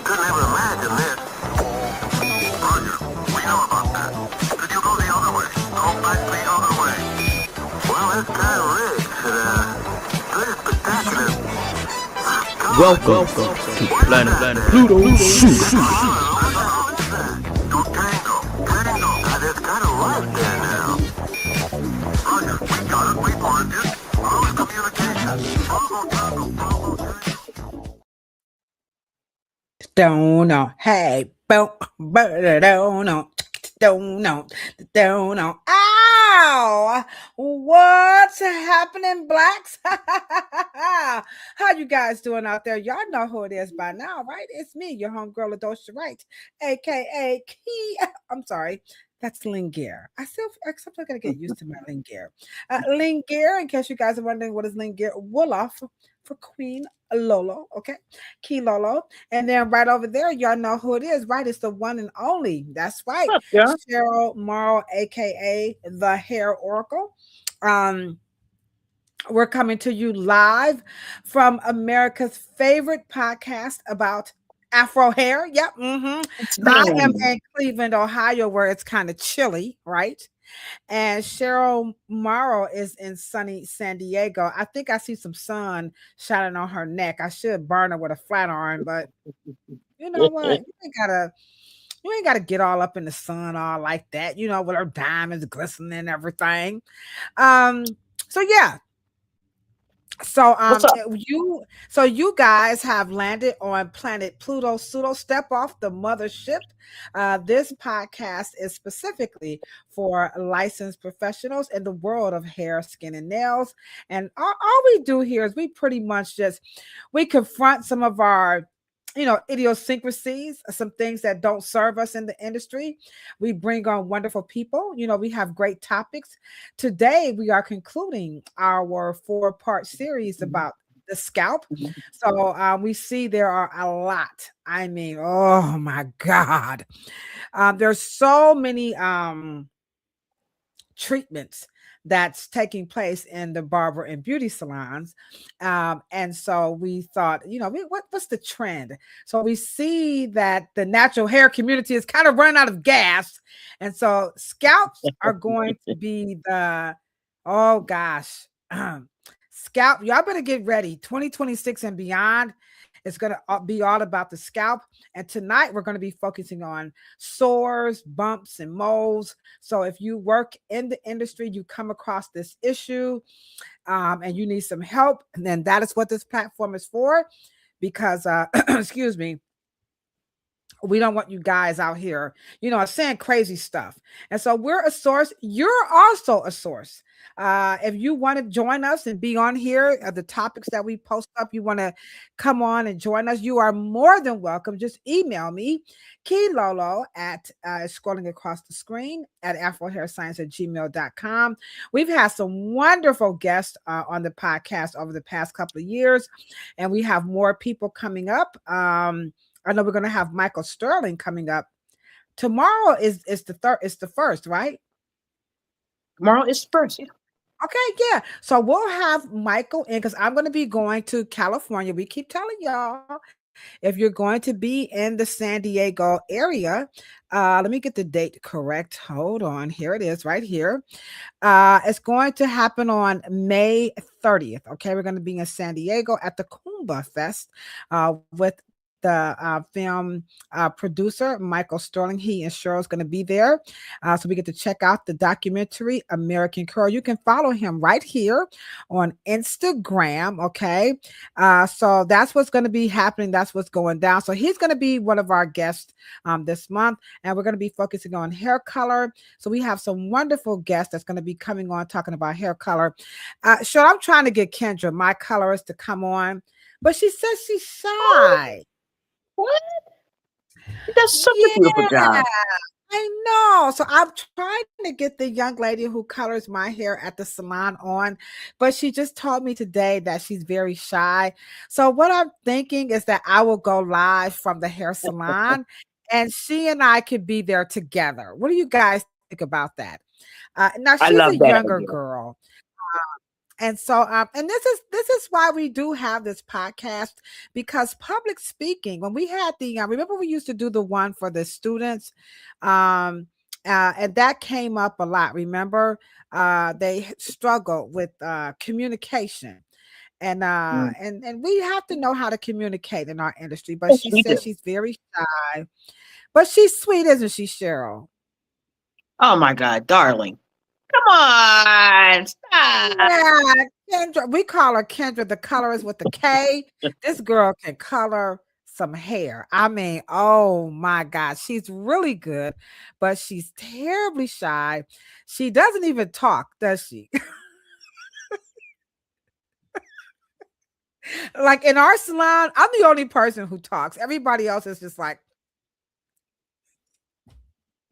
couldn't ever imagine this. Roger, we know about that. Could you go the other way? Go back the other way. Well, it's kind of rigged. Pretty spectacular. Welcome to Planet Pluto. Don't know. Hey, don't know. Don't know. Ow! What's happening, blacks? How you guys doing out there? Y'all know who it is by now, right? It's me, your homegirl, Ladosha Wright, aka Key. I'm sorry. That's Lingear. I still gotta get used to my Lingear. Lingear, in case you guys are wondering what is Lingear, Wolof for Queen Lolo, okay? Key Lolo. And then right over there, y'all know who it is, right? It's the one and only. That's right. Cheryl Morrow, aka the Hair Oracle. We're coming to you live from America's favorite podcast about Afro hair. Yep. I am in Cleveland, Ohio, where it's kind of chilly, right? And Cheryl Morrow is in sunny San Diego. I think I see some sun shining on her neck. I should burn her with a flat iron, but you know what? You ain't gotta get all up in the sun all like that, you know, with her diamonds glistening and everything. So yeah. So you guys have landed on planet Pluto pseudo. Step off the mothership. This podcast is specifically for licensed professionals in the world of hair, skin, and nails. And all we do here is we pretty much we confront some of our idiosyncrasies, some things that don't serve us in the industry. We bring on wonderful people. We have great topics. Today, we are concluding our 4-part series about the scalp. So we see there are a lot. I mean, oh my God. There's so many treatments that's taking place in the barber and beauty salons. And so we thought, what's the trend? So we see that the natural hair community is kind of running out of gas. And so scalps are going to be oh gosh, scalp. Y'all better get ready. 2026 and beyond. It's going to be all about the scalp. And tonight we're going to be focusing on sores, bumps, and moles. So if you work in the industry, you come across this issue and you need some help, and then that is what this platform is for. Because, excuse me, we don't want you guys out here, saying crazy stuff. And so we're a source. You're also a source. If you want to join us and be on here, the topics that we post up, you want to come on and join us, you are more than welcome. Just email me, keylolo at scrolling across the screen at afrohairscience@gmail.com. We've had some wonderful guests on the podcast over the past couple of years, and we have more people coming up. I know we're going to have Michael Sterling coming up. Tomorrow is the first, right? Tomorrow is first, yeah. Okay, yeah. So we'll have Michael in because I'm going to be going to California. We keep telling y'all, if you're going to be in the San Diego area, let me get the date correct. Hold on. Here it is right here. It's going to happen on May 30th. Okay, we're going to be in San Diego at the Kumba Fest with the film producer, Michael Sterling. He and Cheryl is going to be there. So we get to check out the documentary, American Curl. You can follow him right here on Instagram. Okay. So that's what's going to be happening. That's what's going down. So he's going to be one of our guests this month, and we're going to be focusing on hair color. So we have some wonderful guests that's going to be coming on talking about hair color. Cheryl, I'm trying to get Kendra, my colorist, to come on, but she says she's shy. What? He does such a beautiful job. I know. So I'm trying to get the young lady who colors my hair at the salon on, but she just told me today that she's very shy. So what I'm thinking is that I will go live from the hair salon and she and I could be there together. What do you guys think about that? Now she's a younger girl. And so, and this is why we do have this podcast, because public speaking, when we had the, remember we used to do the one for the students, and that came up a lot. Remember, they struggle with communication, and and we have to know how to communicate in our industry. But Yes, she we do. says she's very shy, but she's sweet, isn't she, Cheryl? Oh my God, darling. Come on. Stop. Yeah, Kendra. We call her Kendra, the colorist with the K. This girl can color some hair. I mean, oh my God, she's really good, but she's terribly shy. She doesn't even talk, does she? Like in our salon, I'm the only person who talks. Everybody else is just like,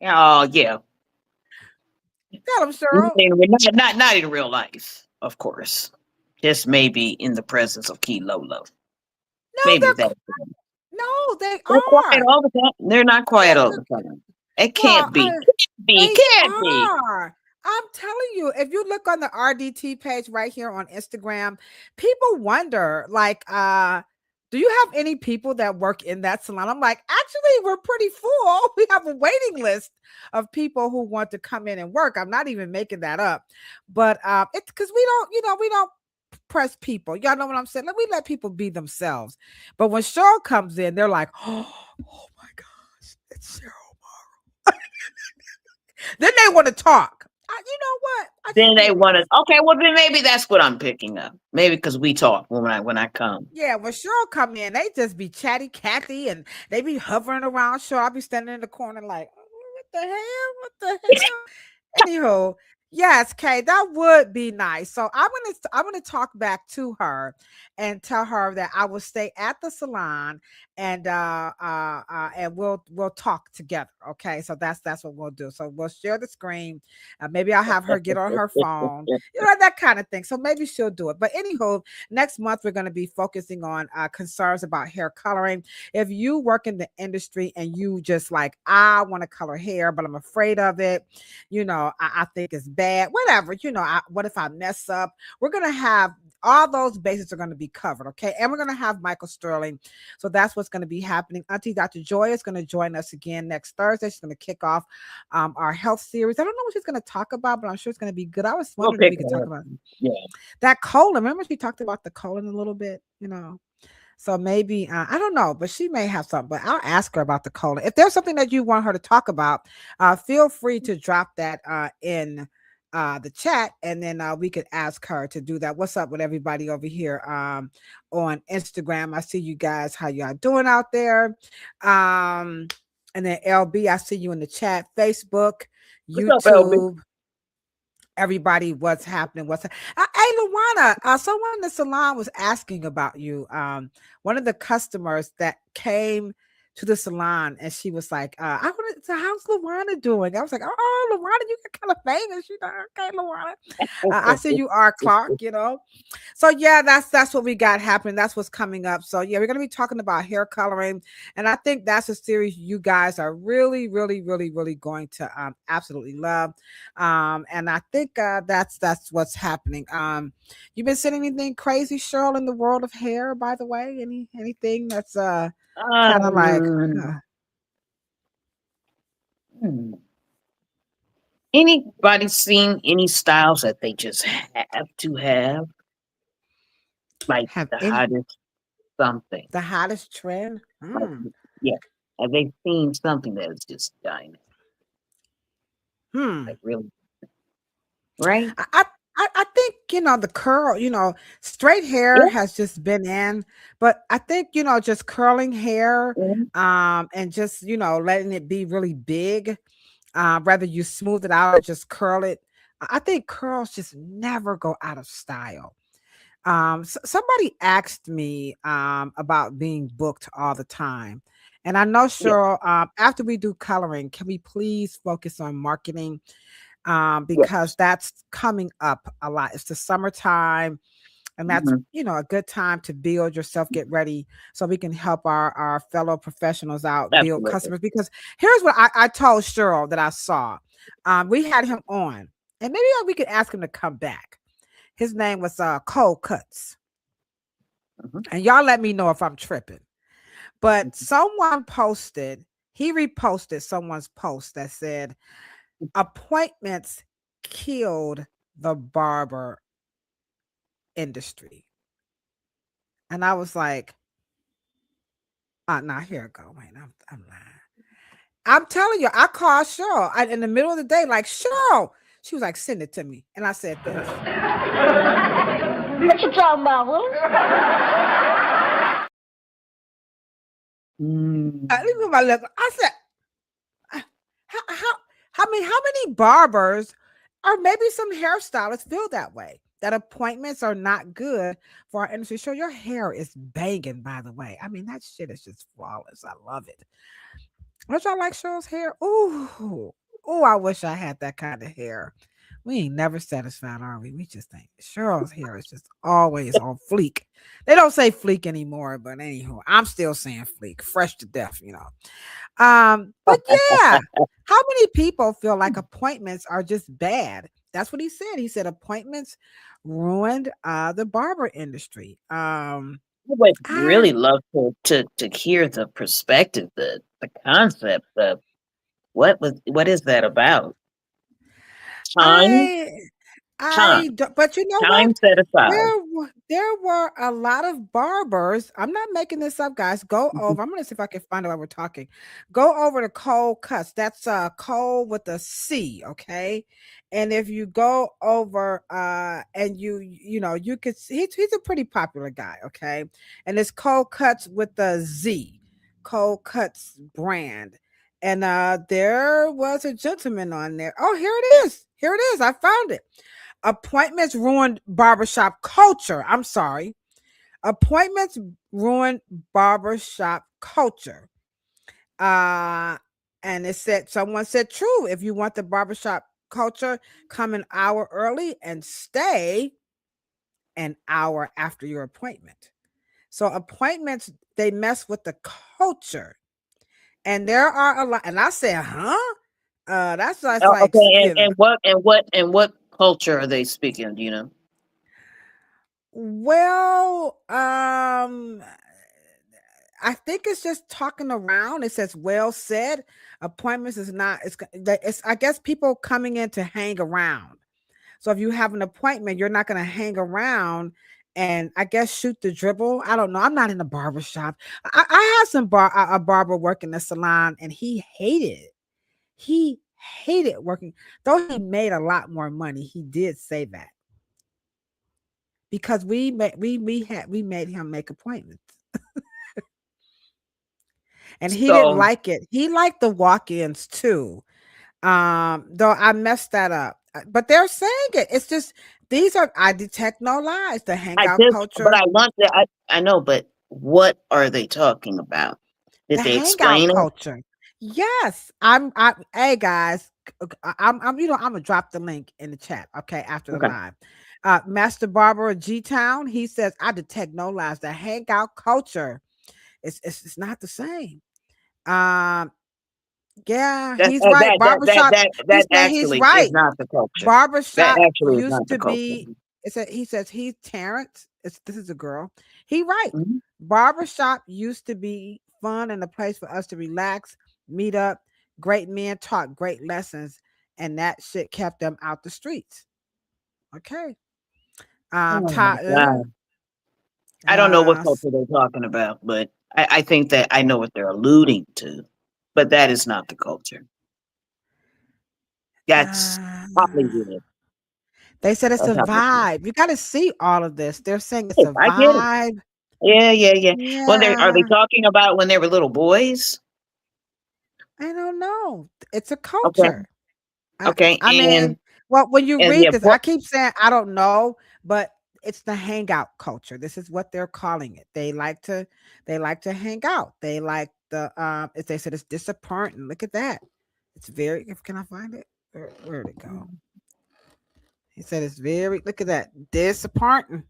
Oh yeah. tell them, Cheryl. Not in real life, of course. Just maybe in the presence of Key Lolo. No, Maybe that. they They're quiet are. all the time. They're not quiet all the time. It Well, can't be. they Can't be. are. I'm telling you, if you look on the RDT page right here on Instagram, people wonder, like, do you have any people that work in that salon? I'm like, actually, we're pretty full. We have a waiting list of people who want to come in and work. I'm not even making that up, but it's because we don't press people. Y'all know what I'm saying? We let people be themselves. But when Cheryl comes in, they're like, oh my gosh, it's Cheryl. Then they want to talk. You know what? Then they want to. Okay, well then maybe that's what I'm picking up. Maybe because we talk when I come. Yeah, when Cheryl come in, they just be chatty Cathy, and they be hovering around Cheryl. I'll be standing in the corner like, what the hell? What the hell? Anywho, yes, Kay, that would be nice. So I'm gonna talk back to her and tell her that I will stay at the salon, and we'll talk together. Okay, so that's what we'll do. So we'll share the screen. Maybe I'll have her get on her phone, that kind of thing. So maybe she'll do it. But anywho, next month we're going to be focusing on concerns about hair coloring. If you work in the industry and you just like, I want to color hair, but I'm afraid of it, I think it's bad, whatever, what if I mess up? We're going to have all those bases are going to be covered. Okay. And we're going to have Michael Sterling. So that's what's going to be happening. Auntie Dr. Joy is going to join us again next Thursday. She's going to kick off our health series. I don't know what she's going to talk about, but I'm sure it's going to be good. I was wondering if we could talk about that colon. Remember she talked about the colon a little bit, So maybe, I don't know, but she may have something, but I'll ask her about the colon. If there's something that you want her to talk about, feel free to drop that in the chat, and then we could ask her to do that. What's up with everybody over here on Instagram? I see you guys, how y'all doing out there. And then LB, I see you in the chat. Facebook, YouTube. Everybody, what's happening? Hey, Luana, someone in the salon was asking about you. One of the customers that came to the salon, and she was like, I wanted to, how's Luana doing? I was like, oh, Luana, you get kind of famous, okay, Luana. I see you are Clark, So yeah, that's what we got happening. That's what's coming up. So yeah, we're gonna be talking about hair coloring, and I think that's a series you guys are really, really, really, really going to absolutely love. And I think that's what's happening. You've been seeing anything crazy, Cheryl, in the world of hair, by the way? Anything that's kind of like anybody seen any styles that they just have to have? Like hottest something. The hottest trend? Like, yeah. Have they seen something that is just dying? Like really? Right? I think, the curl, straight hair has just been in, but I think, just curling hair, and just, letting it be really big, whether you smooth it out or just curl it. I think curls just never go out of style. Somebody asked me about being booked all the time. And I know, Cheryl, after we do coloring, can we please focus on marketing? Because that's coming up a lot. It's the summertime, and that's a good time to build yourself, get ready, so we can help our fellow professionals out, build customers. Because here's what I told Cheryl that I saw. We had him on, and maybe we could ask him to come back. His name was Cold Cuts. Mhm. And y'all let me know if I'm tripping. But someone posted, he reposted someone's post that said, appointments killed the barber industry. And I was like, nah, here I go. Wait, I'm lying. I'm telling you, I called Cheryl in the middle of the day, like, Cheryl. She was like, send it to me. And I said this. What you talking about, Willis? Look at my lip. I said, how many barbers or maybe some hairstylists feel that way? That appointments are not good for our industry. Sure, your hair is banging, by the way. I mean, that shit is just flawless. I love it. Don't y'all like Cheryl's hair? Ooh, I wish I had that kind of hair. We ain't never satisfied, are we? We just think Cheryl's hair is just always on fleek. They don't say fleek anymore, but anyhow, I'm still saying fleek, fresh to death, you know. But yeah, how many people feel like appointments are just bad? That's what he said. He said appointments ruined the barber industry. I would really love to hear the perspective, the concept of what is that about? Time, But you know time what? set aside. There were a lot of barbers. I'm not making this up, guys. Go over. I'm gonna see if I can find out while we're talking. Go over to Cold Cuts. That's Cold with a C, okay? And if you go over and you know, you could see he's a pretty popular guy, okay? And it's Cold Cuts with the Z, Cold Cuts brand. And there was a gentleman on there. Oh, here it is. Here it is. I found it. Appointments ruined barbershop culture. I'm sorry. Appointments ruined barbershop culture. And it said, someone said, true. If you want the barbershop culture, come an hour early and stay an hour after your appointment. So appointments, they mess with the culture. And there are a lot. And I said, huh? That's like Okay, and what culture are they speaking? Do you know? Well, I think it's just talking around. It says, well said. Appointments is not, it's I guess people coming in to hang around. So if you have an appointment, you're not going to hang around and I guess shoot the dribble. I don't know. I'm not in the barber shop. I had a barber work in the salon and he hated it. He hated working, though he made a lot more money. He did say that. Because we made him make appointments. And he didn't like it. He liked the walk-ins too. Though I messed that up. But they're saying it. It's just I detect no lies. The hangout culture. But I want that. I know, but what are they talking about? Did they explain culture? Yes. Hey guys, I'm gonna drop the link in the chat, okay, after the live. Master Barber of G-Town, he says, I detect no lies. The hangout culture it's not the same. Yeah, he's right. Barbershop. He's right. Is not the culture. Barbershop used to be. He says he's Terrence. This is a girl. He right. Mm-hmm. Barbershop used to be fun and a place for us to relax, meet up. Great men taught great lessons, and that shit kept them out the streets. Okay. I don't know what culture they're talking about, but I think that I know what they're alluding to, but that is not the culture. That's Hollywood. They said it's a vibe. You got to see all of this. They're saying it's a vibe. Yeah. Well, are they talking about when they were little boys? I don't know. It's a culture. Okay. I mean, well, when you read this, I keep saying I don't know, but it's the hangout culture. This is what they're calling it. They like to hang out. They like the if they said it's disappointing. Look at that. It's very, can I find it? Where did it go? He said it's very, look at that, disappointing.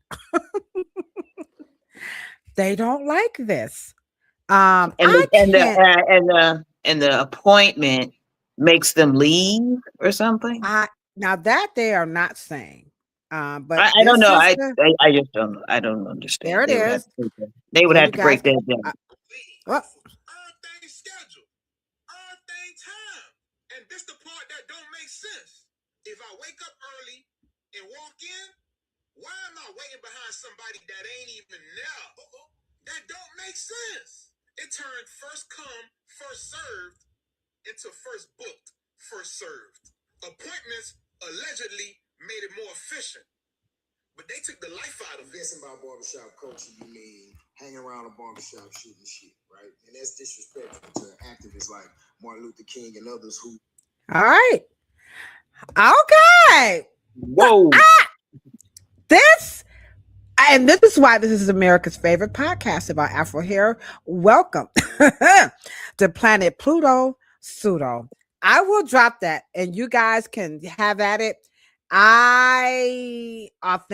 They don't like this. And the appointment makes them leave or something. Now that they are not saying. But I don't this know. is I just don't know. I don't understand. there it is. They would So have you to guys break that can. down. Well, Everything scheduled. Everything time. And this the part that don't make sense. If I wake up early and walk in, why am I waiting behind somebody that ain't even there? That don't make sense. It turned first come, first served into first booked, first served. Appointments allegedly made it more efficient, but they took the life out of it. Guessing about barbershop culture, you mean hanging around a barbershop shooting shit, right? And that's disrespectful to activists like Martin Luther King and others who. all right. Okay. Whoa. This and this is why this is America's favorite podcast about Afro hair. Welcome to Planet Pluto Pseudo. I will drop that and you guys can have at it. I don't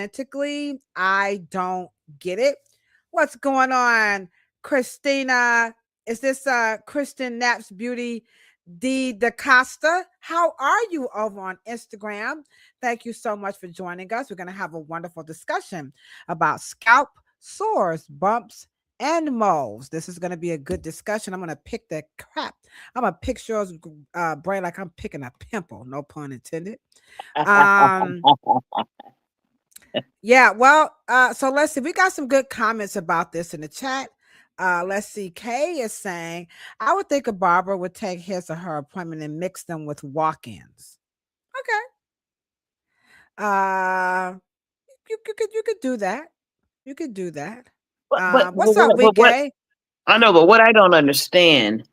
get it. What's going on, Christina? Is this Kristen Knapp's Beauty D DaCosta? How are you over on Instagram? Thank you so much for joining us. We're going to have a wonderful discussion about scalp, sores, bumps, and moles. This is going to be a good discussion. I'm going to pick the crap. I'm going to pick Cheryl's brain like I'm picking a pimple. No pun intended. Yeah, well, so let's see. We got some good comments about this in the chat. Let's see. Kay is saying, I would think a barber would take his or her appointment and mix them with walk-ins. Okay. You could do that. You could do that. What's up, Wike? I know, but what I don't understand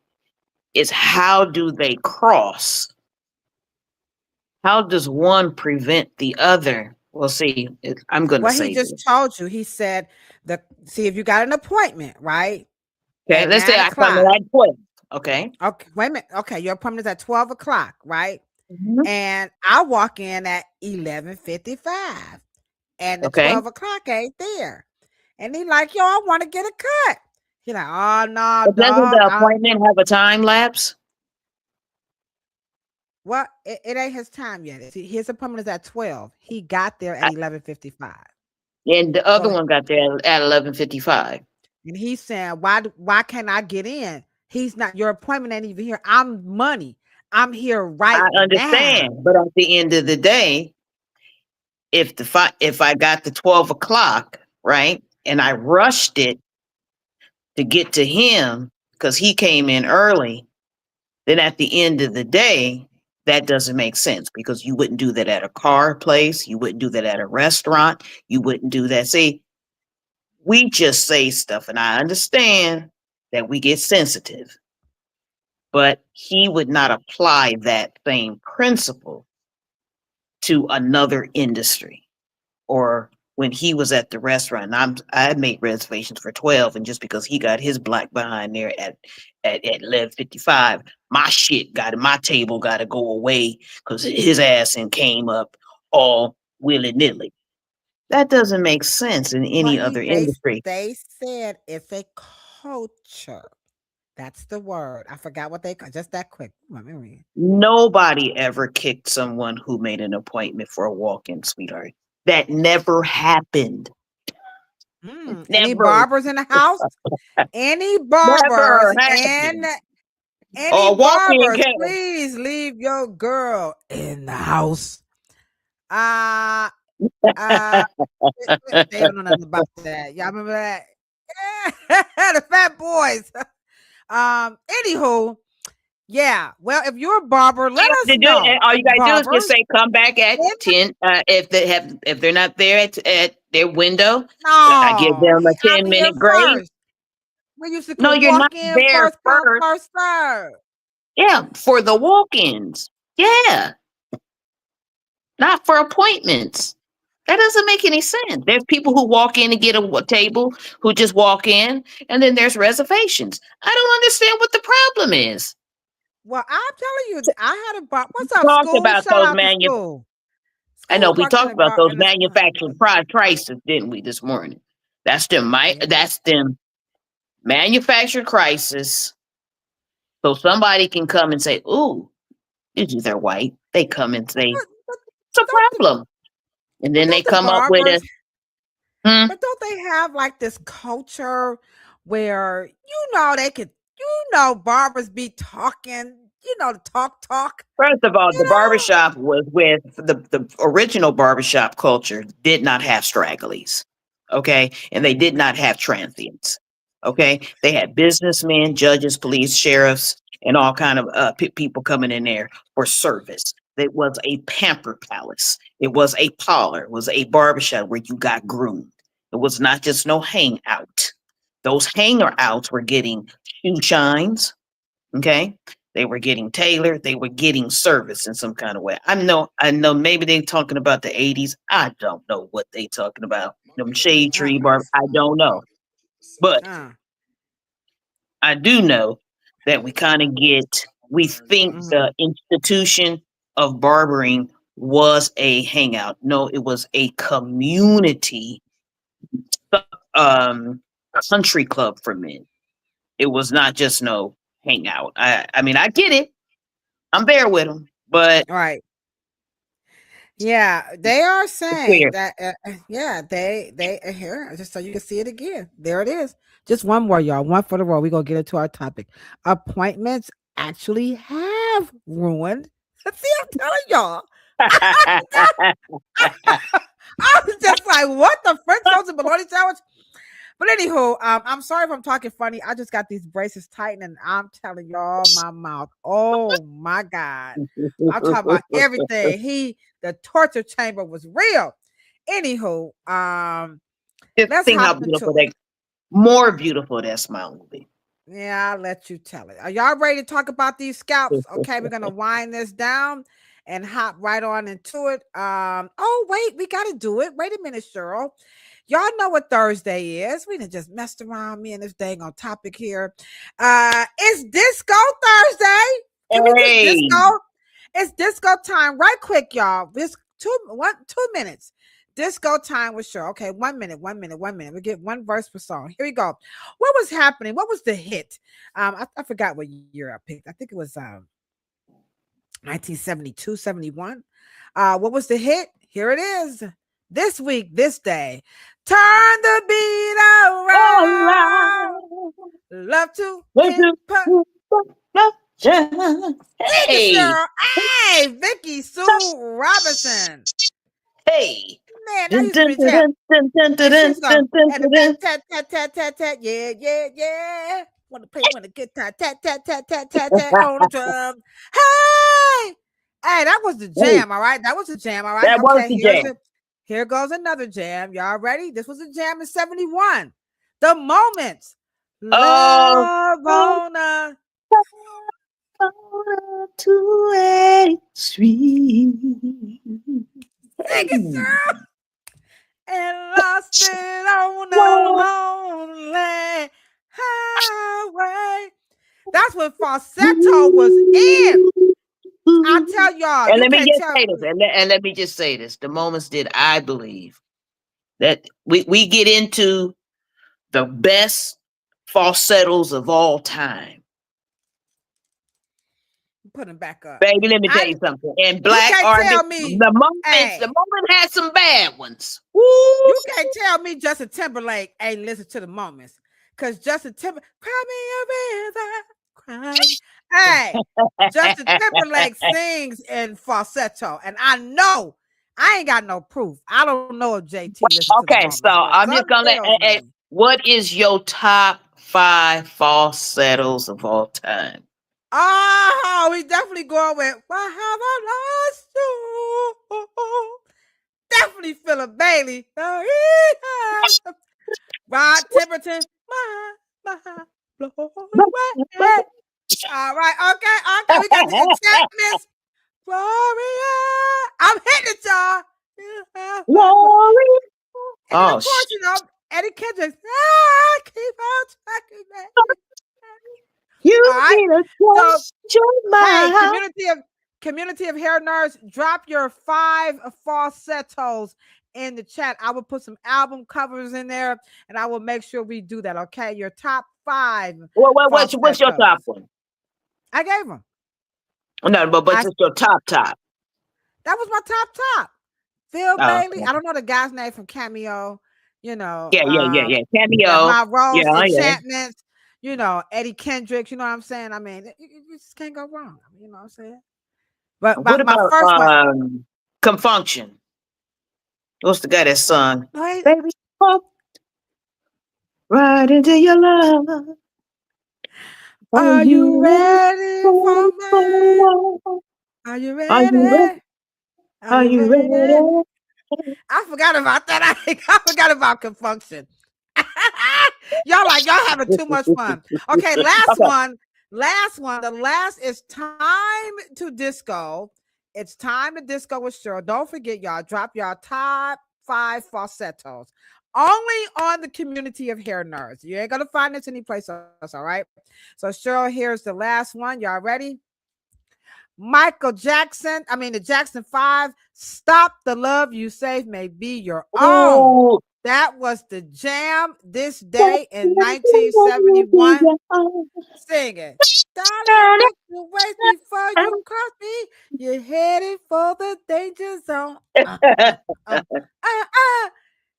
is how do they cross? How does one prevent the other? Well, see, I'm going to say he just told you. He said, see if you got an appointment, right? Okay, let's say I come at 12. Okay. Okay, wait a minute. Okay, your appointment is at 12 o'clock, right? Mm-hmm. And I walk in at 11:55, and the 12 o'clock ain't there. And he like, yo, I want to get a cut. He like, oh no, but doesn't the appointment have a time lapse? Well, it ain't his time yet. His appointment is at 12. He got there at 11:55. And the other one got there at 11:55. And he's saying, why can't I get in? He's not, your appointment ain't even here. I'm money. I'm here right now. I understand. But at the end of the day, if I got the 12 o'clock, right, and I rushed it to get to him because he came in early, then at the end of the day, that doesn't make sense because you wouldn't do that at a car place. You wouldn't do that at a restaurant. You wouldn't do that. See, we just say stuff, and I understand that we get sensitive, but he would not apply that same principle to another industry. Or when he was at the restaurant, I made reservations for 12, and just because he got his black behind there at 11:55, my table got to go away because his ass and came up all willy-nilly. That doesn't make sense in any other industry. They said it's a culture. That's the word. I forgot what they call. Just that quick. Let me read. Nobody ever kicked someone who made an appointment for a walk-in, sweetheart. That never happened. Never. Any barbers in the house? Any barbers and any barbers? Please leave your girl in the house. They don't know nothing about that. Y'all remember that? The Fat Boys. Anywho, yeah. Well, if you're a barber, let us know. All you gotta do is just say, "Come back at 10." If they're not there at their window, I give them a 10-minute grace. We used to no, you're not there first serve. Yeah, for the walk-ins. Yeah, not for appointments. That doesn't make any sense. There's people who walk in and get a table, who just walk in, and then there's reservations. I don't understand what the problem is. Well, I'm telling you, I had a bar. What's up, talked school? about Shout those out to school. I know we talked about those manufactured prices, didn't we, this morning? That's them. That's them manufactured crisis. So somebody can come and say, "Ooh, usually they're white." They come and say, "It's a problem." And then they Don't the come up with barbers, a but don't they have like this culture where they could, barbers be talking, the talk, First of all, you the know? barbershop was with the original barbershop culture did not have stragglies. Okay. And they did not have transients. Okay. They had businessmen, judges, police, sheriffs, and all kind of people coming in there for service. It was a pamper palace. It was a parlor. It was a barbershop where you got groomed. It was not just no hangout. Those hanger outs were getting shoe shines. Okay. They were getting tailored. They were getting service in some kind of way. I know maybe they talking about the 80s. I don't know what they talking about. Them shade Uh, tree barb. I don't know. But uh, I do know that we think mhm. the institution of barbering was a hangout. No, it was a community um country club for men. It was not just no hangout. I mean, I get it. I'm there with them, but Right. Yeah, they are it's saying clear. that. Yeah, they here just so you can see it again. There it is. Just one more, y'all. One for the road. We gonna get into our topic. Appointments actually have ruined. See, I'm telling y'all. I was just like, what the French toast and bologna sandwich? But anywho, I'm sorry if I'm talking funny. I just got these braces tightened, and I'm telling y'all, my mouth. Oh my God. I'm talking about everything. The torture chamber was real. Anywho, Just let's think how hop beautiful into it. more beautiful that smile will be. Yeah, I'll let you tell it. Are y'all ready to talk about these scalps? Okay, we're gonna wind this down and hop right on into it. Oh wait, we gotta do it. Wait a minute, Cheryl. Y'all know what Thursday is. We done just messed around me and this dang on topic here. It's Disco Thursday. Can we just Hey, disco? It's disco time. Right quick, y'all. This 2 minutes. Disco time with Cheryl. Okay, 1 minute, 1 minute, 1 minute. We get one verse per song. Here we go. What was happening? What was the hit? I forgot what year I picked. I think it was 1972, 71. What was the hit? Here it is. This week, this day. Turn the beat all around. right. Love to Let's hit. do Sing it, Hey, Cheryl. Hey, Vicky Sue Robinson. hey. Man, that Dun, used to dun, be the dun, jam. dun, dun, dun, And dun, she's going, dun, dun, and the dun, tat, dun. tat, tat, tat, tat, tat, yeah, yeah, yeah. Want to play when the guitar, tat, tat, tat, tat, tat, tat, on the drum. Hey! Hey, that was the Hey, jam, all right? That was the jam, all right? that was Okay, the jam. here goes another jam. Y'all ready? This was a jam in 71. The Moments. Oh, Love oh, on a... oh, 280 Street. Sing it, Hey. girl! And lost it on Whoa. a lonely highway. That's when falsetto was in. I tell y'all, And you let me can't just tell. say this, and let me just say this. The moments did I believe that we get into the best falsettos of all time. Put them back up. Baby, let me tell I you something. In You black can't R&B, tell me, the hey, moment had some bad ones. Woo! you can't tell me Justin Timberlake ain't listen to the Moments. Cause Justin Timberlake, cry me a river, cry me. Hey, Justin Timberlake sings in falsetto, and I know I ain't got no proof. I don't know if JT listened to the Okay, so Moments, but I'm just something gonna tells me. what is your top 5 falsettos of all time? Oh, we definitely going with Why Have I Lost You? Definitely Philip Bailey. Rod Temperton. My blow away. All right, okay. We got the enchantments. Gloria. I'm hitting it, y'all. Glory. And then, Oh, of course, Eddie Kendricks. I keep on tracking that. All you right. need a So, trust your hey, mind. community of hair nerds, drop your 5 falsettos in the chat. I will put some album covers in there, and I will make sure we do that. Okay, your top 5 What's your top falsettos. one? I gave them. No, but I just your top. That was my top. Phil Oh, Bailey. I don't know the guy's name from Cameo. You know, yeah. yeah, Cameo. My Rose Yeah. Enchantments. You know, Eddie Kendricks. You know what I'm saying? I mean, you just can't go wrong. You know what I'm saying? But What my about first one. Confunction? What's the guy that sung? Wait, Baby, pop right into your love. are you ready for me? Are you Are you ready? ready? Are Are you you ready? ready? I forgot about that. I forgot about Confunction. Y'all having too much fun. Okay, last Okay. one. Last one. The last is Time to Disco. It's Time to Disco with Cheryl. Don't forget, y'all, drop y'all top 5 falsettos. Only on the community of hair nerds. You ain't gonna find this anyplace else, all right? So, Cheryl, here's the last one. Y'all ready? Michael Jackson, the Jackson 5, Stop the Love You Save May Be Your Own. Ooh. That was the jam this day in 1971. Sing it. Darling, look your waist before you cross me. You're headed for the danger zone.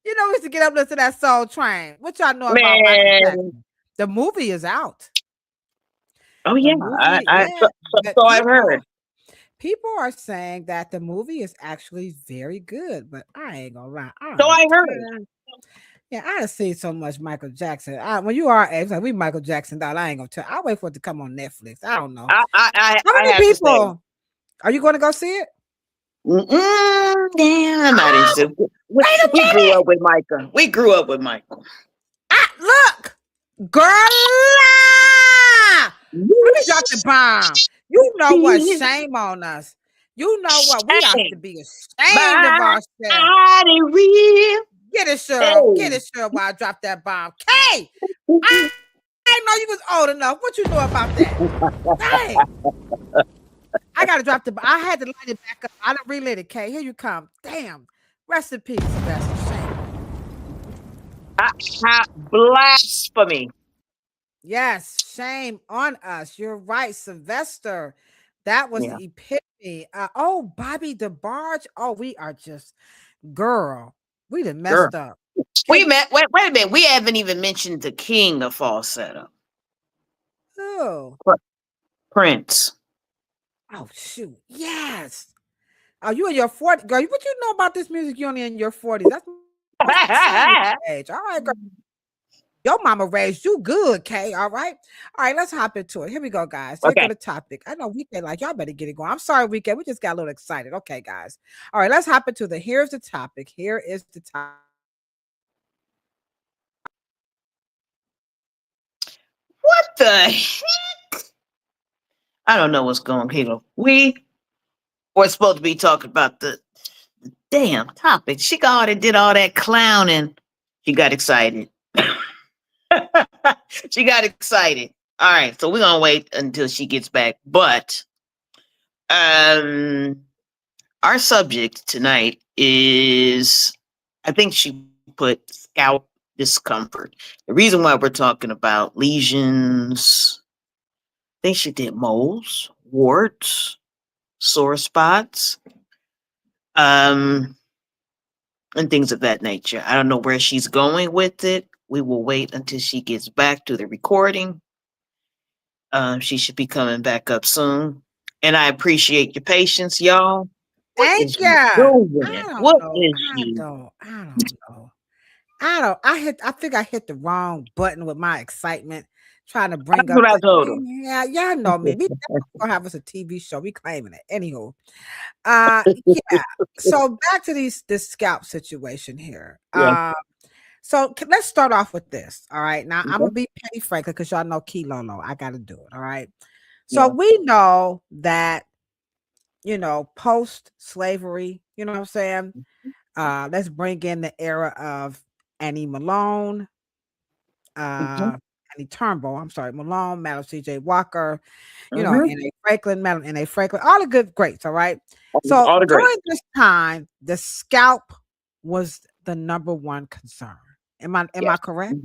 You know, we used to get up and listen to that Soul Train. What y'all know about Michael Man. Jackson? The movie is out. Oh The yeah. movie, but So I've heard. people are saying that the movie is actually very good, but I ain't gonna lie. So I heard. Yeah, I have seen so much Michael Jackson. When you are age, like we Michael Jackson doll, I ain't gonna tell. I'll wait for it to come on Netflix. I don't know. How I many have to say. people are you going to go see it? Damn, I'm not interested. We grew up with Michael. Look, girl. Let me drop the bomb. You know what? Shame on us. You know what? We have to be ashamed of ourselves. Body real. Get it, Cheryl. Hey. Get it, Cheryl, while I drop that bomb. Kay, I didn't know you was old enough. What you know about that? Dang. I got to drop the bomb. I had to light it back up. I done relit it, Kay. Here you come. Damn. Rest in peace, Sylvester. Shame. Blasphemy. Yes, shame on us. You're right, Sylvester. That was the epitome. Bobby DeBarge. Oh, we are just, girl. We done messed up. Wait a minute. We haven't even mentioned the king of falsetto. Who? Prince. Oh, shoot. Yes. Oh, you in your 40s. Girl, what you know about this music? You only in your 40s. That's my age. All right, girl. Your mama raised you good, Kay. All right. All right, let's hop into it. Here we go, guys. Here go the topic. I know Weekend, y'all better get it going. I'm sorry, Weekend. We just got a little excited. Okay, guys. All right, let's hop into here's the topic. Here is the topic. What the heck? I don't know what's going on, Halo. We were supposed to be talking about the damn topic. She already did all that clowning. She got excited. She got excited. All right, so we're gonna wait until she gets back. But our subject tonight is, I think she put scalp discomfort. The reason why we're talking about lesions, I think she did moles, warts, sore spots, and things of that nature. I don't know where she's going with it. We will wait until she gets back to the recording. She should be coming back up soon. And I appreciate your patience, y'all. Thank you. I don't know. I think I hit the wrong button with my excitement, trying to bring That's up. what I told him. Yeah, y'all know me. We gonna have us a TV show. We claiming it. Anywho, yeah. So back to this scalp situation here. Yeah. So let's start off with this. All right. Now I'm gonna be petty Franklin because y'all know Key Lolo. I gotta do it. All right. So we know that, post-slavery, you know what I'm saying? Let's bring in the era of Annie Malone, Annie Turnbull, Malone, Madam C.J. Walker, N.A. Franklin, Madam N.A. Franklin, all the good greats, all right? So during this time, the scalp was the number one concern. Am I correct?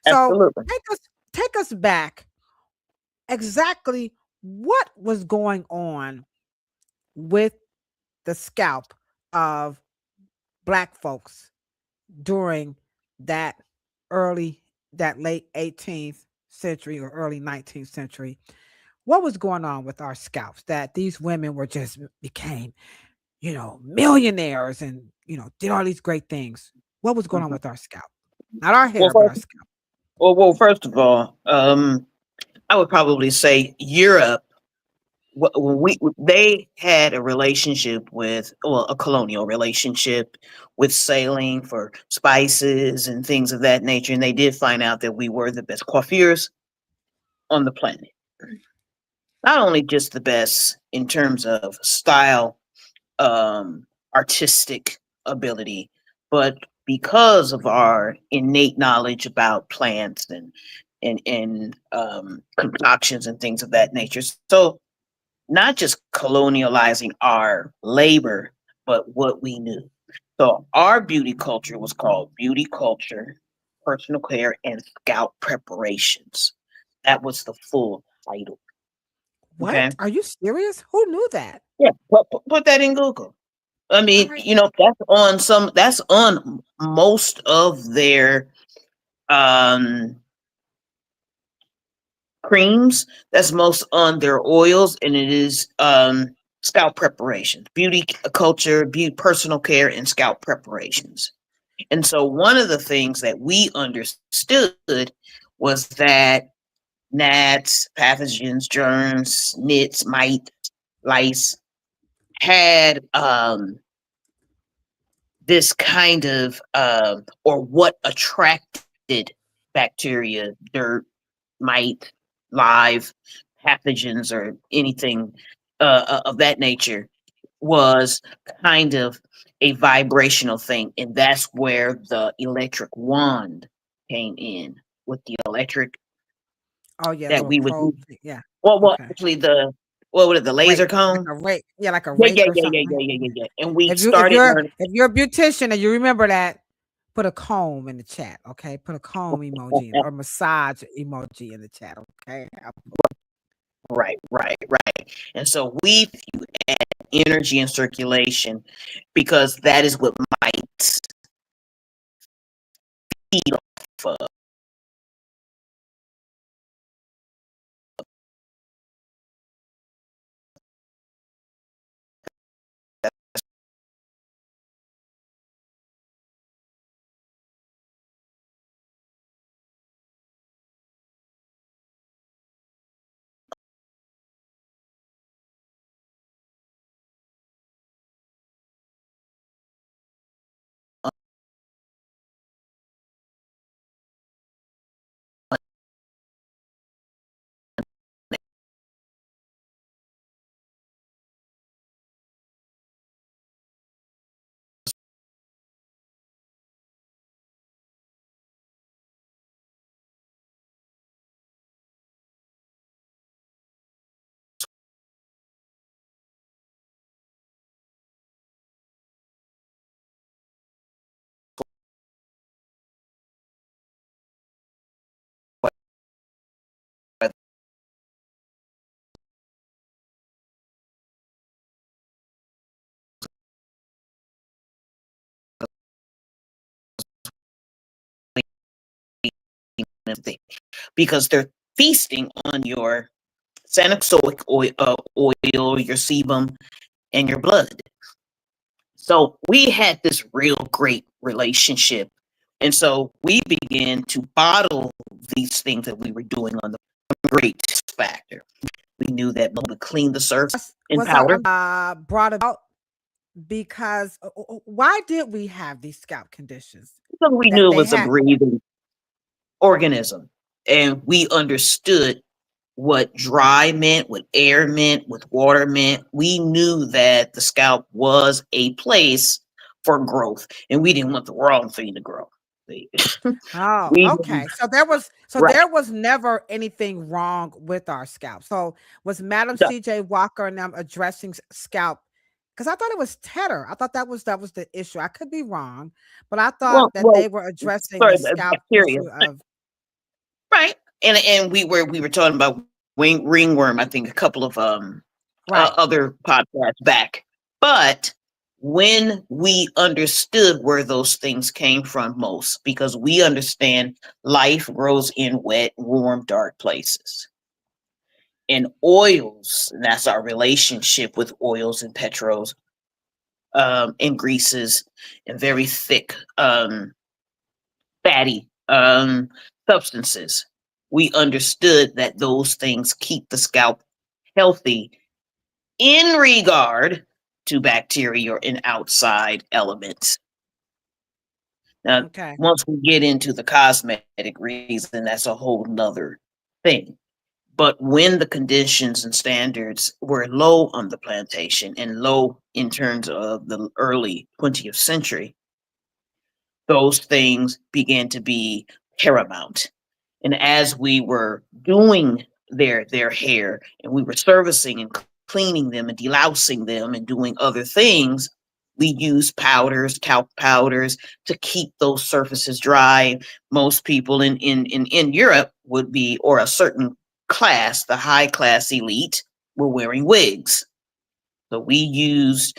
So take us back. Exactly what was going on with the scalp of Black folks during that late 18th century or early 19th century? What was going on with our scalps that these women were just became, millionaires and, did all these great things? What was going on Mhm. with our scalp? Not our Well, hair, but our scalp. first of all, I would probably say Europe. They had a relationship with, well, a colonial relationship with sailing for spices and things of that nature, and they did find out that we were the best coiffures on the planet. Not only just the best in terms of style, artistic ability, but because of our innate knowledge about plants and concoctions and things of that nature. So not just colonializing our labor, but what we knew. So our beauty culture was called beauty culture, personal care, and scalp preparations. That was the full title. Okay. What? Are you serious? Who knew that? Yeah. Put that in Google. I All mean, right. that's on most of their um creams. That's most on their oils, and it is scalp preparations, beauty culture, beauty personal care, and scalp preparations. And so one of the things that we understood was that gnats, pathogens, germs, nits, mite, lice had this kind of or what attracted bacteria, dirt, mite, live pathogens, or anything of that nature was kind of a vibrational thing. And that's where the electric wand came in, with the electric Oh yeah, that little we would use. probe thing. Yeah. Well, Okay. actually, what was it, the laser Rake, like cone? a rake. Yeah, like a Yeah, rake yeah, or yeah, yeah, something. yeah, yeah, yeah, Yeah. yeah. And we If you if started you're learning. if you're a beautician and you remember that, put a comb in the chat. Okay, put a comb emoji or massage emoji in the chat. Okay. Right, right, right. And so we add energy and circulation, because that is what might feed off of. Because they're feasting on your Sanaxoic oil, your sebum, and your blood. So we had this real great relationship. And so we began to bottle these things that we were doing on the great factor. We knew that we would clean the surface in Was powder. brought about because why did we have these scalp conditions So we that knew it they was a had? breathing organism. And we understood what dry meant, what air meant, what water meant. We knew that the scalp was a place for growth, and we didn't want the wrong thing to grow. Oh, We okay. So right. there was never anything wrong with our scalp. So was Madam So, CJ Walker and them addressing scalp? Because I thought it was tetter. I thought that was the issue. I could be wrong, but I thought that well, they were addressing sorry, the scalp bacteria, issue of right? And we were talking about ringworm. I think a couple of right. other podcasts back, but when we understood where those things came from most, because we understand life grows in wet, warm, dark places. And oils, and that's our relationship with oils and petros, and greases, and very thick, fatty substances. We understood that those things keep the scalp healthy in regard to bacteria and outside elements. Now, Okay. once we get into the cosmetic reason, that's a whole nother thing. But when the conditions and standards were low on the plantation and low in terms of the early 20th century, those things began to be paramount. And as we were doing their hair and we were servicing and cleaning them and delousing them and doing other things, we used powders, talc powders to keep those surfaces dry. Most people in Europe would be, or a certain class, the high class elite, were wearing wigs. So we used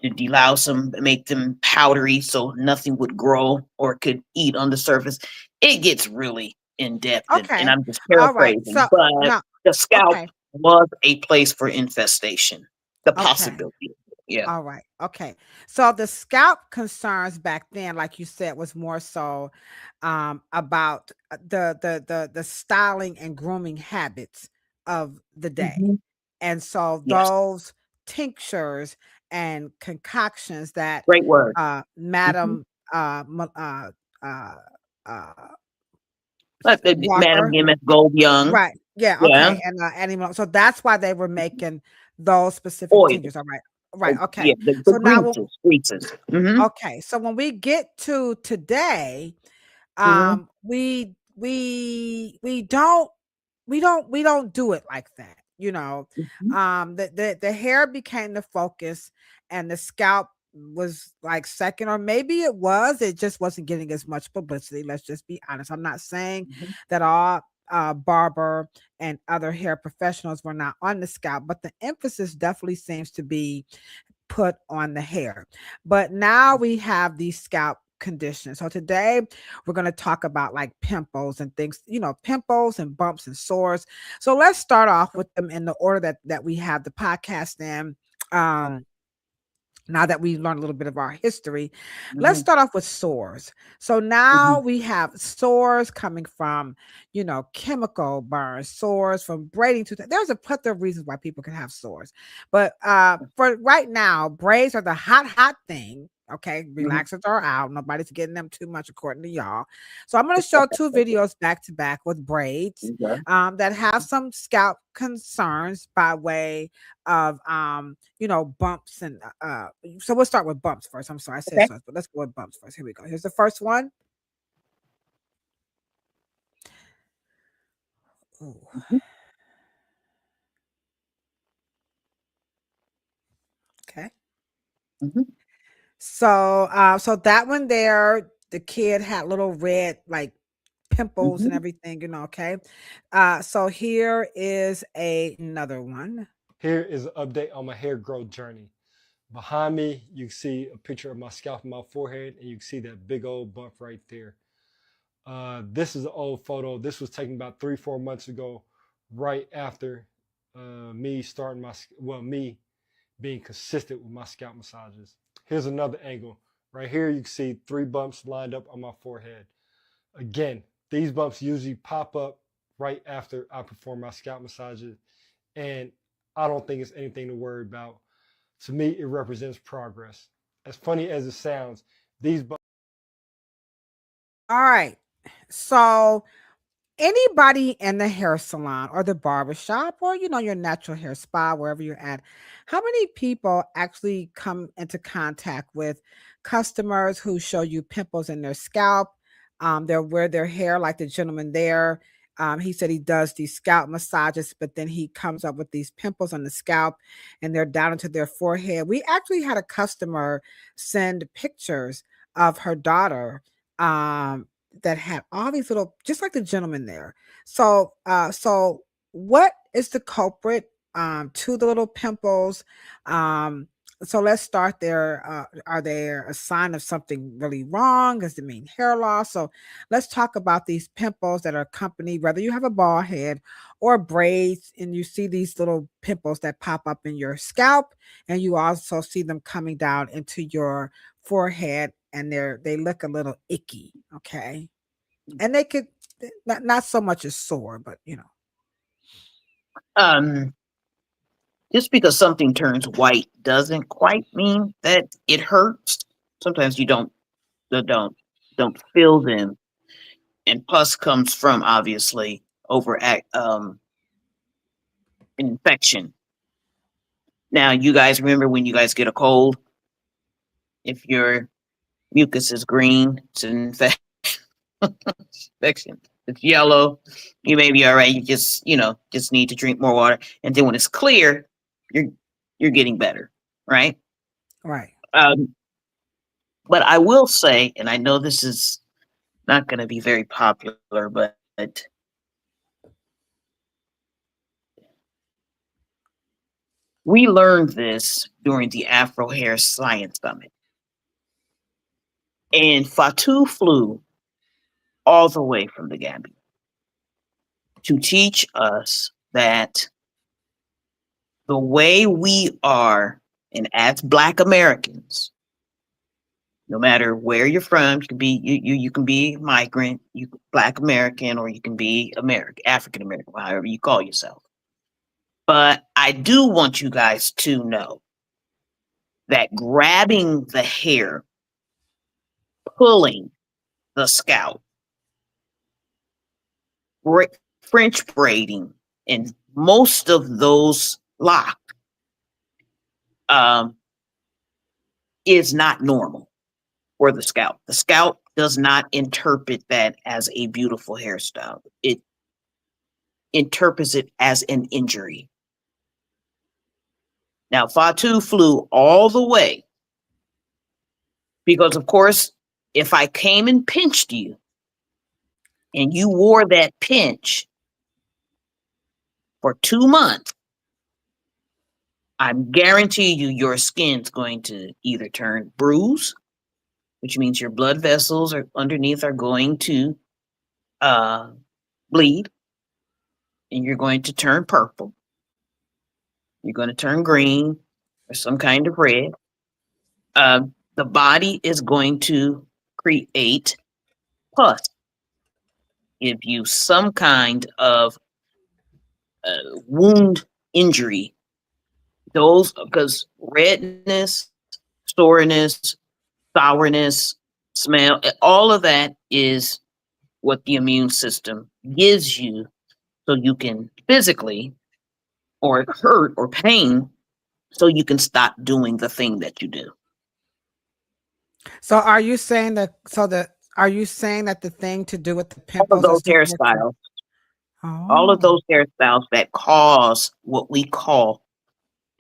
to delouse them, make them powdery so nothing would grow or could eat on the surface. It gets really in depth, and Okay. I'm just All right. paraphrasing, So but now, the scalp okay. was a place for infestation, the Okay. possibility. Yeah. All right. Okay. So the scalp concerns back then, like you said, was more so about the styling and grooming habits of the day. Mhm. And so Yes. those tinctures and concoctions that Great word. Mhm. Madam uh uh uh But Madam Walker, MS Gold Young, right. Yeah, yeah, okay. And animal. So that's why they were making those specific oil. tinctures. All right. Right. Yeah, Okay. the So now greases. Hmm. okay, so when we get to today, Hmm. we don't do it like that, you know. Hmm. The hair became the focus, and the scalp was like second, or maybe it just wasn't getting as much publicity. Let's just be honest. I'm not saying Hmm. that all barber and other hair professionals were not on the scalp, but the emphasis definitely seems to be put on the hair. But now we have these scalp conditions. So today we're going to talk about like pimples and things, pimples and bumps and sores. So let's start off with them in the order that we have the podcast in. Now that we learned a little bit of our history, let's Hmm. start off with sores. So now Hmm. we have sores coming from, chemical burns, sores from braiding to there's a plethora of reasons why people can have sores. But for right now, braids are the hot thing. Okay, Hmm. relaxers are out. Nobody's getting them too much, according to y'all. So I'm going to show two videos back to back with braids Okay. that have some scalp concerns by way of bumps and so we'll start with bumps first. I'm sorry, I said Okay. sores, but let's go with bumps first. Here we go. Here's the first one. Ooh, Mhm. okay. Mhm. So that one there, the kid had little red like pimples and Mhm. everything, okay. So here is another one. Here is an update on my hair growth journey. Behind me, you can see a picture of my scalp and my forehead, and you can see that big old bump right there. This is an old photo. This was taken about 3-4 months ago, right after me starting me being consistent with my scalp massages. Here's another angle. Right here, you can see 3 bumps lined up on my forehead. Again, these bumps usually pop up right after I perform my scalp massages, and I don't think it's anything to worry about. To me, it represents progress. As funny as it sounds, these bumps. All right. So anybody in the hair salon or the barber shop, or your natural hair spa, wherever you're at, how many people actually come into contact with customers who show you pimples in their scalp? They'll wear their hair like the gentleman there. He said he does these scalp massages, but then he comes up with these pimples on the scalp and they're down into their forehead. We actually had a customer send pictures of her daughter that had all these little, just like the gentleman there. So what is the culprit to the little pimples? So let's start there. Are there a sign of something really wrong? Does it mean hair loss? So let's talk about these pimples that are accompanied, whether you have a bald head or braids, and you see these little pimples that pop up in your scalp, and you also see them coming down into your forehead, and they look a little icky. Okay, and they could not so much as sore, but Um, just because something turns white doesn't quite mean that it hurts. Sometimes you don't feel them, and pus comes from obviously an infection. Now, you guys remember when you guys get a cold, if your mucus is green, it's an infection. It's yellow, you may be all right. You just need to drink more water, and then when it's clear, you're getting better, right? right. But I will say, and I know this is not going to be very popular, but we learned this during the Afro Hair Science Summit. And Fatu flew all the way from the Gambia to teach us that the way we are, and as Black Americans, no matter where you're from, you can be migrant, you Black American, or you can be African American, however you call yourself. But I do want you guys to know that grabbing the hair, pulling the scalp, French braiding, and most of those locks is not normal for the scalp. The scalp does not interpret that as a beautiful hairstyle. It interprets it as an injury. Now, Fatu flew all the way because, of course, if I came and pinched you and you wore that pinch for 2 months, I'm guarantee you your skin's going to either turn bruised, which means your blood vessels are underneath are going to bleed, and you're going to turn purple. You're going to turn green or some kind of red. The body is going to create pus, give you some kind of wound injury. Those, because redness, soreness, sourness, smell, all of that is what the immune system gives you so you can physically, or hurt or pain, so you can stop doing the thing that you do. So are you saying that the thing to do with the All of pimples those is to get hairstyles, all of oh. those hairstyles that cause what we call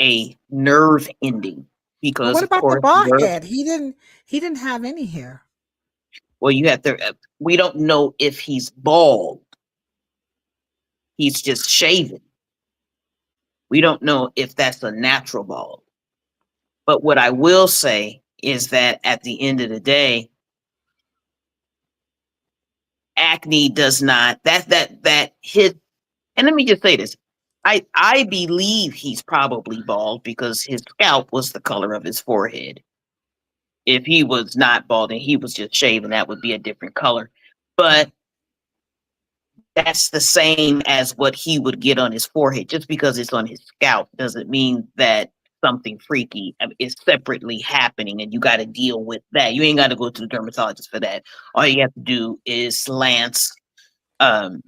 a nerve ending, Well, because what of about the course bald nerve. head? He didn't have any hair. Well, you have to. We don't know if he's bald. He's just shaven. We don't know if that's a natural bald. But what I will say is that at the end of the day, acne does not that hit. And let me just say this: I believe he's probably bald because his scalp was the color of his forehead. If he was not bald and he was just shaving, that would be a different color. But that's the same as what he would get on his forehead. Just because it's on his scalp doesn't mean that something freaky is separately happening and you got to deal with that. You ain't got to go to the dermatologist for that. All you have to do is lance the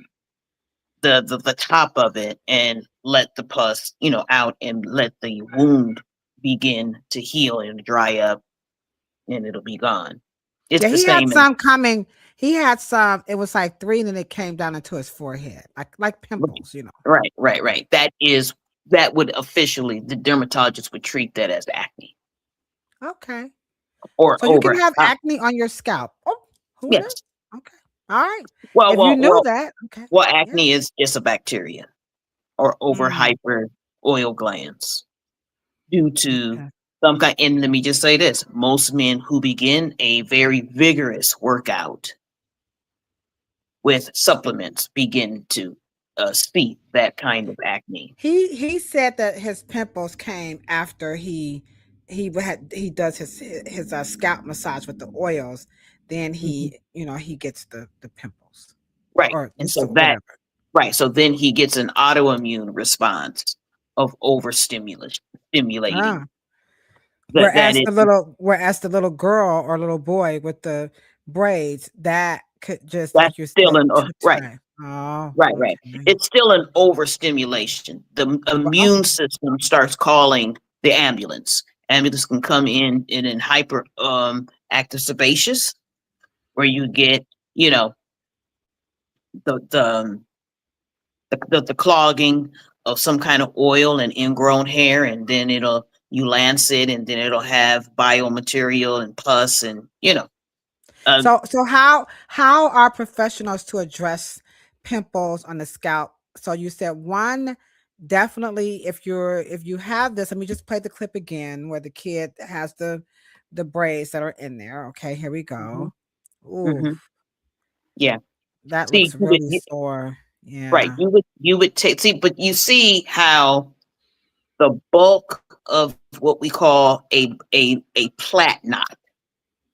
top of it and let the pus, out, and let the wound begin to heal and dry up, and it'll be gone. It's Yeah, the he had same as some coming. He had some. It was like 3, and then it came down into his forehead, like pimples. right. That would officially, the dermatologist would treat that as acne Okay. or So you can over. have acne on your scalp. Oh, who knew? Yes. Okay. All right. Well, If you well, knew well, that, okay. well. Yeah. Acne is just a bacteria or over Mm, hyper oil glands due to okay. some kind. And let me just say this: most men who begin a very vigorous workout with supplements begin to see that kind of acne. He said that his pimples came after he does his scalp massage with the oils. Then he he gets the pimples, Right, or and so that whatever. right, so then he gets an autoimmune response of overstimulation, stimulating Ah. that it Whereas the little girl or little boy with the braids, that could just, that's like you still said, an right. time. Oh, Right. okay. It's still an overstimulation. The Oh, immune system starts calling the ambulance. Ambulance can come in hyper active sebaceous, where you get, you know, the the, um, the clogging of some kind of oil and ingrown hair, and then you lance it, and then it'll have biomaterial and pus, and uh, so how are professionals to address pimples on the scalp? So you said one, definitely if you have this, let me just play the clip again where the kid has the braids that are in there. Okay, here we mhm, go. Ooh, mhm, yeah. that See, looks really sore. right, Yeah. you would take see, but you see how the bulk of what we call a plait knot.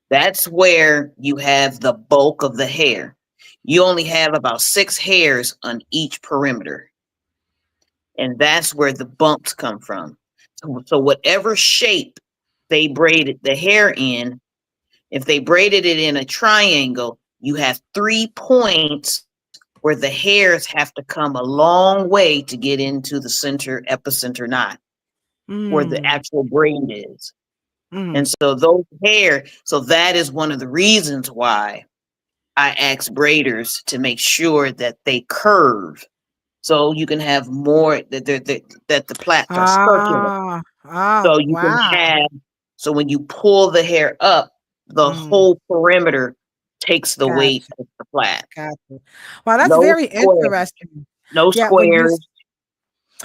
That's where you have the bulk of the hair. You only have about 6 hairs on each perimeter, and that's where the bumps come from. So whatever shape they braided the hair in, if they braided it in a triangle, you have 3 points where the hairs have to come a long way to get into the center epicenter knot where the Mm, actual braid is. mm. And so that is one of the reasons why I ask braiders to make sure that they curve, so you can have more that the plaits are circular. Ah, oh, So you can wow. have so when you pull the hair up, the Mm, whole perimeter takes the weight gotcha, of the plait. gotcha. Well, that's No very squares, interesting. no Yeah, when squares.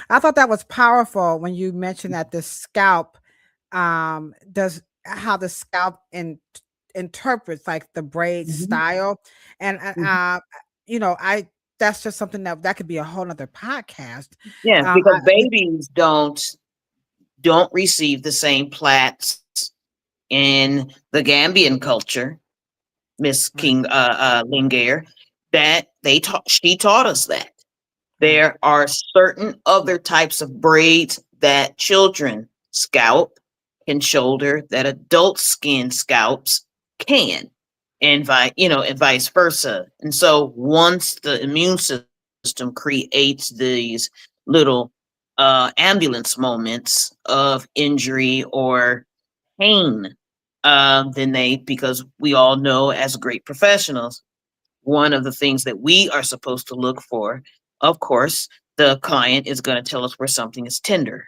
I thought that was powerful when you mentioned that the scalp does how the scalp interprets like the braid Mhm, style. And mhm. I that's just something that could be a whole nother podcast. Yes, because I babies don't receive the same plaits in the Gambian culture, Miss Right, King Lingair, that she taught us that. right. There are certain other types of braids that children scalp can shoulder that adult skin scalps can, and vice versa. And so once the immune system creates these little ambulance moments of injury or pain, then because we all know as great professionals, one of the things that we are supposed to look for, of course, the client is going to tell us where something is tender,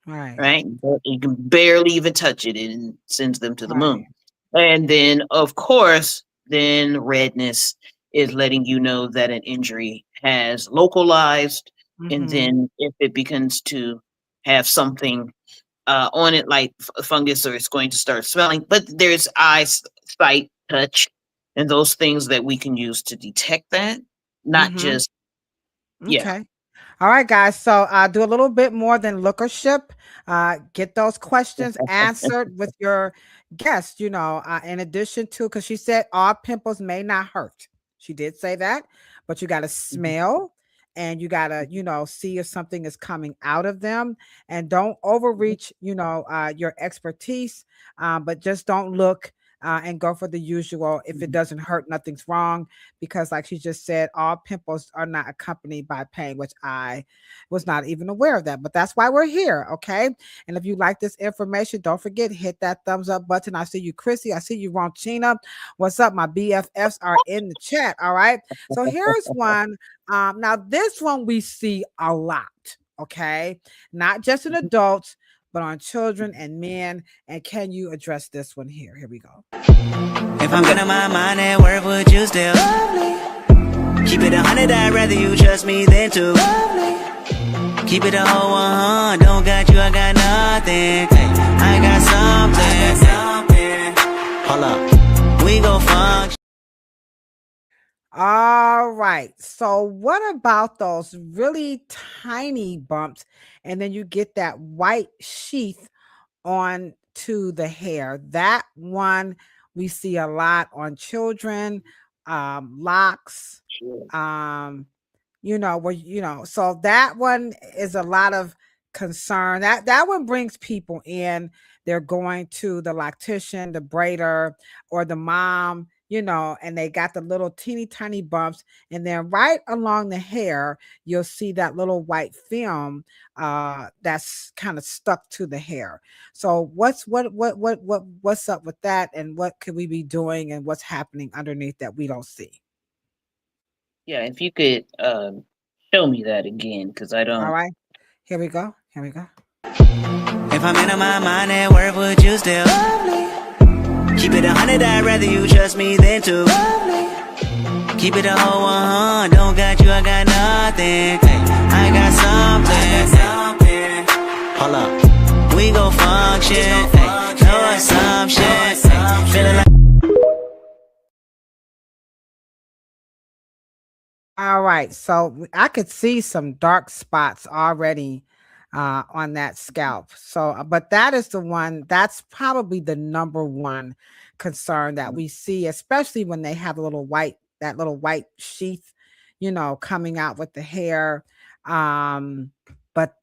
Right, right? But you can barely even touch it and it sends them to the right. moon. And then, of course, then redness is letting you know that an injury has localized. And Mm-hmm. then if it begins to have something on it like fungus, or it's going to start smelling. But there's eyes, sight, touch, and those things that we can use to detect that, not Mm-hmm. just yeah. Okay. All right, guys. So do a little bit more than lookership. Get those questions answered with your guest, in addition to, because she said all pimples may not hurt. She did say that, but you got to Mhm, smell and you got to, see if something is coming out of them, and don't mhm, overreach, your expertise, but just don't look and go for the usual. If it mhm. doesn't hurt, nothing's wrong, because like she just said, all pimples are not accompanied by pain, which I was not even aware of that, but that's why we're here. Okay. And if you like this information, don't forget, hit that thumbs up button. I see you, Chrissy. I see you, Ronchina. What's up? My BFFs are in the chat. All right. So here's one. Now this one we see a lot. Okay. Not just in adults, but on children and men. And can you address this one here? Here we go. If I'm gonna my mind at work, would you still keep it 100? I'd rather you trust me than to keep it a whole 100. Don't got you, I got nothing. Hey, I got something. Hold up, we gon' function. All right. So what about those really tiny bumps? And then you get that white sheath on to the hair. That one we see a lot on children, locks, um, so that one is a lot of concern. That one brings people in. They're going to the loctician, the braider, or the mom, and they got the little teeny tiny bumps, and then right along the hair you'll see that little white film that's kind of stuck to the hair. So what's up with that, and what could we be doing, and what's happening underneath that we don't see? Yeah, if you could show me that again, because I All don't. right, here we go. If I'm in my mind at work, would you still love me? Keep it 100, I'd rather you trust me than to love me. Keep it a whole 100, don't got you, I got nothing. Hey, I got something. Hold up, we gon' function. Hey, no assumption. Hey, feeling like. All right, so I could see some dark spots already on that scalp. So, but that is the one, that's probably the number one concern that we see, especially when they have that little white sheath, coming out with the hair. But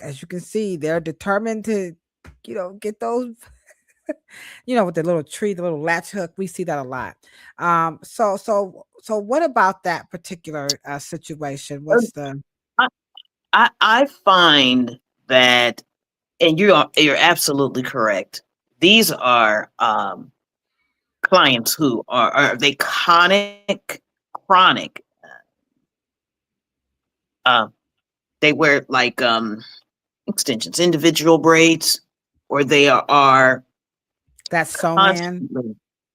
as you can see, they're determined to, get those, with the little tree, the little latch hook. We see that a lot. So what about that particular situation? What's the I find that, and you're absolutely correct. These are clients who are they chronic. They wear like extensions, individual braids, or they are that's sewn in? constantly.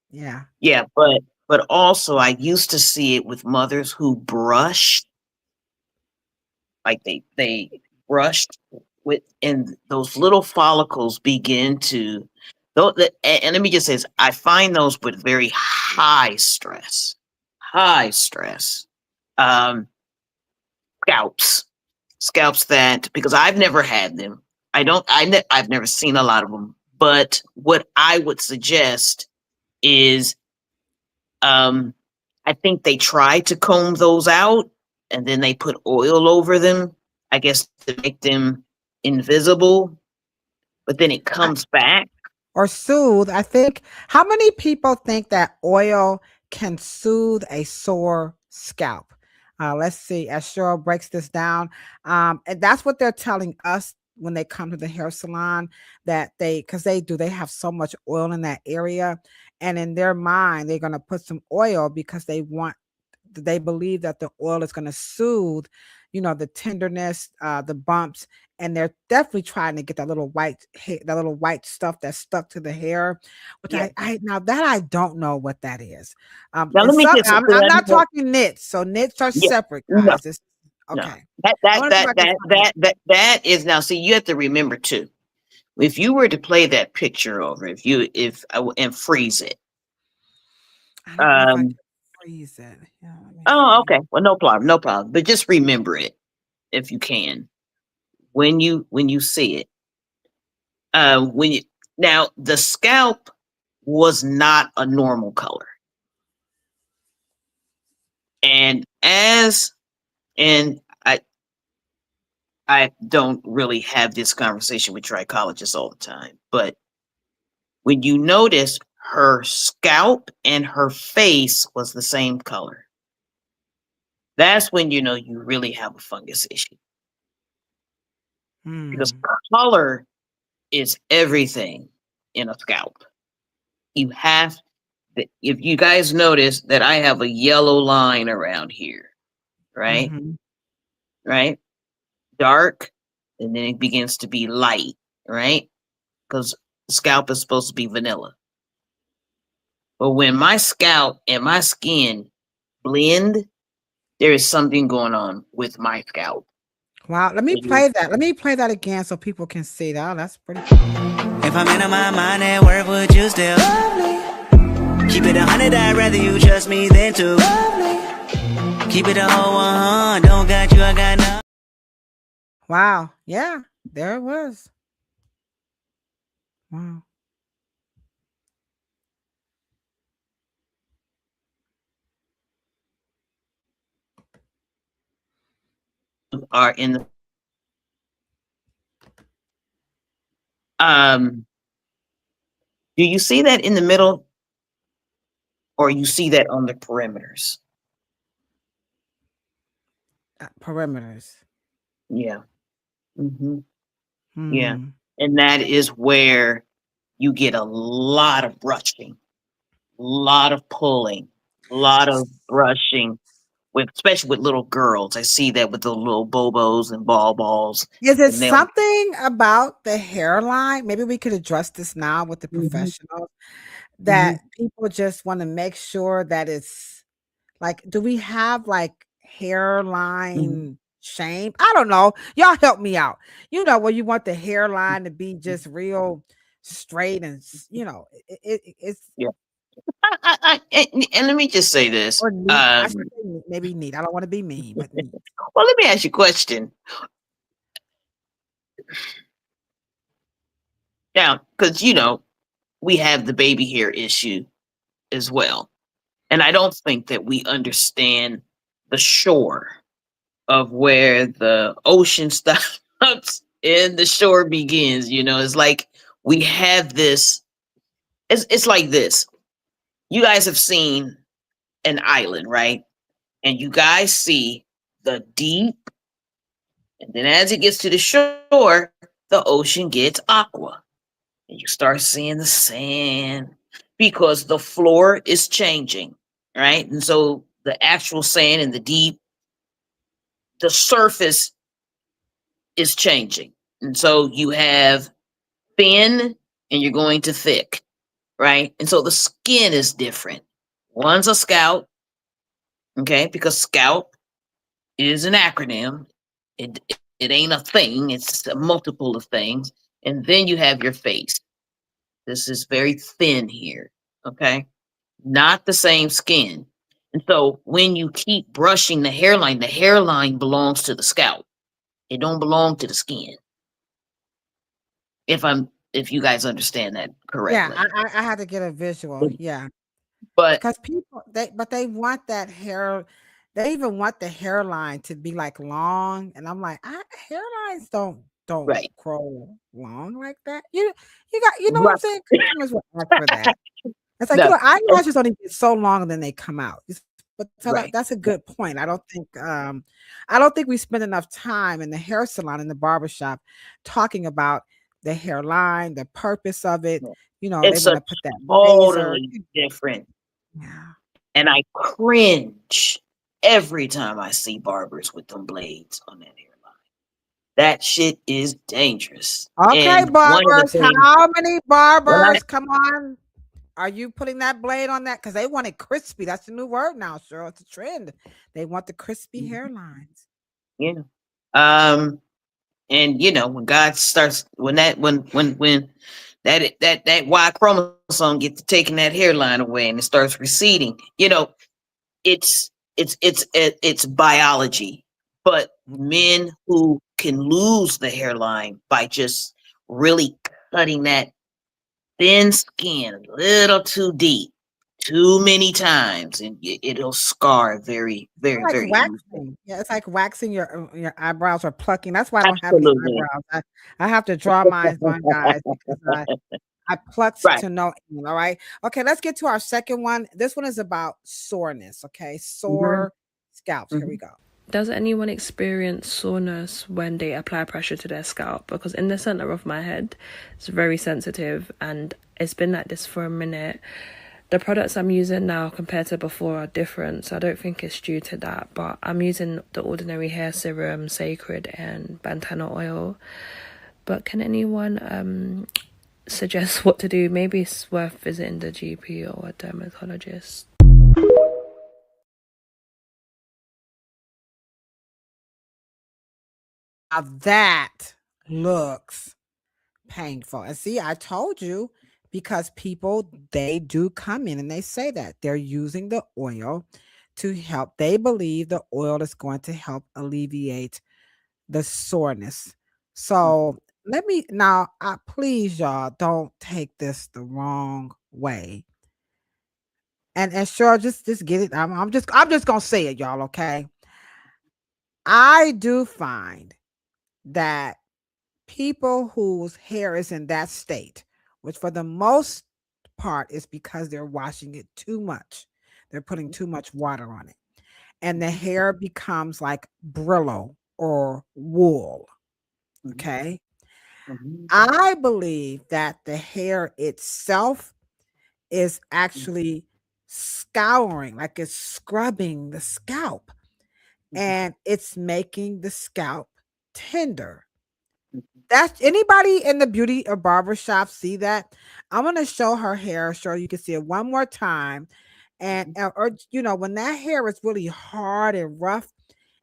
Yeah. Yeah, but also I used to see it with mothers who brushed, like they brushed with, and those little follicles begin to. And let me just say this, I find those with very high stress, um, scalps, that, because I've never had them. I've never seen a lot of them. But what I would suggest is, I think they try to comb those out, and then they put oil over them, I guess, to make them invisible, but then it comes back. Or soothe. I think, how many people think that oil can soothe a sore scalp? Let's see, as Cheryl breaks this down. And that's what they're telling us when they come to the hair salon, that because they have so much oil in that area. And in their mind, they're going to put some oil because they believe that the oil is going to soothe, the tenderness, the bumps, and they're definitely trying to get that little white hair, that little white stuff that's stuck to the hair, which Yeah. I now that I don't know what that is. Now let me just. I'm not talking knits, so knits are Yeah, separate, no, guys. no. Okay. I wanna go back to something. That is now. See, you have to remember too. If you were to play that picture over, and freeze it. I don't know if I can freeze it. Yeah, let me see. Okay. Well, no problem. But just remember it if you can when you see it. Now the scalp was not a normal color, and I don't really have this conversation with trichologists all the time, but when you notice her scalp and her face was the same color, that's when you know you really have a fungus issue. Because color is everything in a scalp. You have, if you guys notice that I have a yellow line around here, right? Right? Dark, and then it begins to be light, right? Because the scalp is supposed to be vanilla. But when my scalp and my skin blend, there is something going on with my scalp. Wow. Let me So you, play that. Let me play that again so people can see that. Oh, that's pretty. If I'm in my mind at work, would you still love me? Keep it 100, I'd rather you trust me than to love me. Keep it a whole 100, don't got you, I got none. Wow. Yeah. There it was. Wow. are in the um. Do you see that in the middle, or you see that on the perimeters? Perimeters. Yeah. Hmm. Yeah. Hmm. And that is where you get a lot of brushing, a lot of pulling, a lot of brushing with, especially with little girls. I see that with the little bobos and balls, Is it and they'll. something about the hairline? Maybe we could address this now with the Mhm, professionals mhm, that people just want to make sure that it's like, do we have like mhm. hairline shame? I don't know. Y'all help me out. Where you want the hairline to be just real straight and it's Yeah. And let me just say this. or neat. I should say maybe neat. I don't want to be mean, but neat. Well, let me ask you a question. Now, because we have the baby hair issue as well. And I don't think that we understand the shore of where the ocean stops and the shore begins. It's like we have this, it's like this. You guys have seen an island, right? And you guys see the deep, and then as it gets to the shore, the ocean gets aqua. And you start seeing the sand because the floor is changing, right? And so the actual sand in the deep, the surface is changing. And so you have thin and you're going to thick, right? And so the skin is different. One's a scalp, okay? Because scalp is an acronym. It ain't a thing, it's a multiple of things. And then you have your face. This is very thin here, okay? Not the same skin. And so when you keep brushing the hairline belongs to the scalp. It don't belong to the skin. If you guys understand that Yeah, correctly. I had to get a visual. But Yeah. but Because people they want that hair, they even want the hairline to be like long. And I'm like, hairlines don't right. grow long like that. You got what I'm Right. saying? Customers will ask for that. It's like, No. eyelashes only get so long and then they come out. But so Right. that's a good point. I don't think we spend enough time in the hair salon, in the barbershop, talking about the hairline, the purpose of it. No. They It's want a to put that razor. totally different. Yeah. And I cringe every time I see barbers with them blades on that hairline. That shit is dangerous. Okay, And one of the barbers. things How many when I barbers? Come on. Are you putting that blade on that? Because they want it crispy. That's the new word now, Cheryl. It's a trend. They want the crispy hairlines. yeah. And when God starts when that Y chromosome gets to taking that hairline away and it starts receding, it's biology. But men who can lose the hairline by just really cutting that thin skin a little too deep, too many times, and it'll scar very, very, Like very easily. waxing. Yeah, it's like waxing your eyebrows or plucking. That's why I don't have any Absolutely. eyebrows. I have to draw mine on, guys, because I plucked Right. to no end. All right. Okay, let's get to our second one. This one is about soreness. Okay, Mhm, sore scalps. Here we mhm. go. Does anyone experience soreness when they apply pressure to their scalp? Because in the center of my head, it's very sensitive and it's been like this for a minute. The products I'm using now compared to before are different, so I don't think it's due to that. But I'm using the ordinary hair serum, Sacred, and Bantana oil. But can anyone suggest what to do? Maybe it's worth visiting the GP or a dermatologist. that looks painful. And see, I told you, because people, they do come in and they say that they're using the oil to help. They believe the oil is going to help alleviate the soreness. So let me now, please, y'all, don't take this the wrong way. And sure, just get it. I'm just gonna say it, y'all. Okay, I do find that people whose hair is in that state, which for the most part is because they're washing it too much, they're putting too much water on it, and the hair becomes like Brillo or wool. Okay. Mhm. I believe that the hair itself is actually scouring, like it's scrubbing the scalp, and it's making the scalp tender. That's anybody in the beauty or barber shop see that? I'm gonna show her hair, so you can see it one more time. And or when that hair is really hard and rough,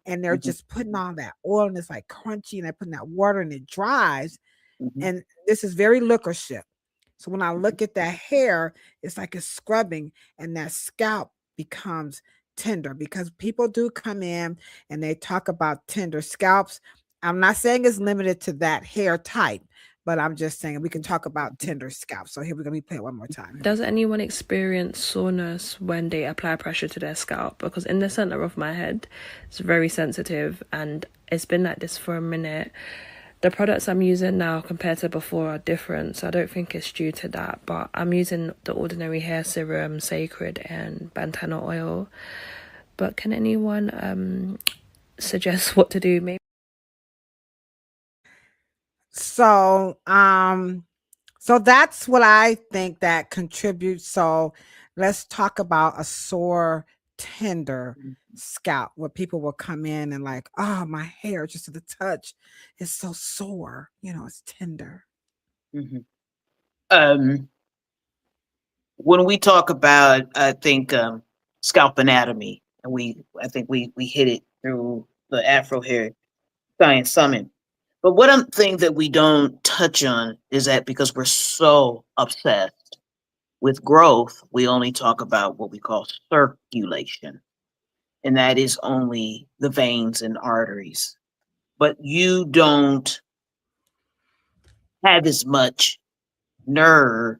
and they're just putting on that oil and it's like crunchy, and they're putting that water and it dries. And this is very liquorship. So when I look at that hair, it's like it's scrubbing, and that scalp becomes tender, because people do come in and they talk about tender scalps. I'm not saying it's limited to that hair type, but I'm just saying we can talk about tender scalps. So here we're going to be playing one more time. Does anyone experience soreness when they apply pressure to their scalp? Because in the center of my head, it's very sensitive, and it's been like this for a minute. The products I'm using now compared to before are different, so I don't think it's due to that. But I'm using the Ordinary Hair Serum, Sacred, and Bantana oil. But can anyone suggest what to do? Maybe. So, so that's what I think that contributes. So let's talk about a sore, tender scalp, where people will come in and like, oh, my hair just to the touch is so sore. It's tender. Um, when we talk about, I think, scalp anatomy, and I think we hit it through the Afro Hair Science Summit. But one thing that we don't touch on is that because we're so obsessed with growth, we only talk about what we call circulation, and that is only the veins and arteries. But you don't have as much nerve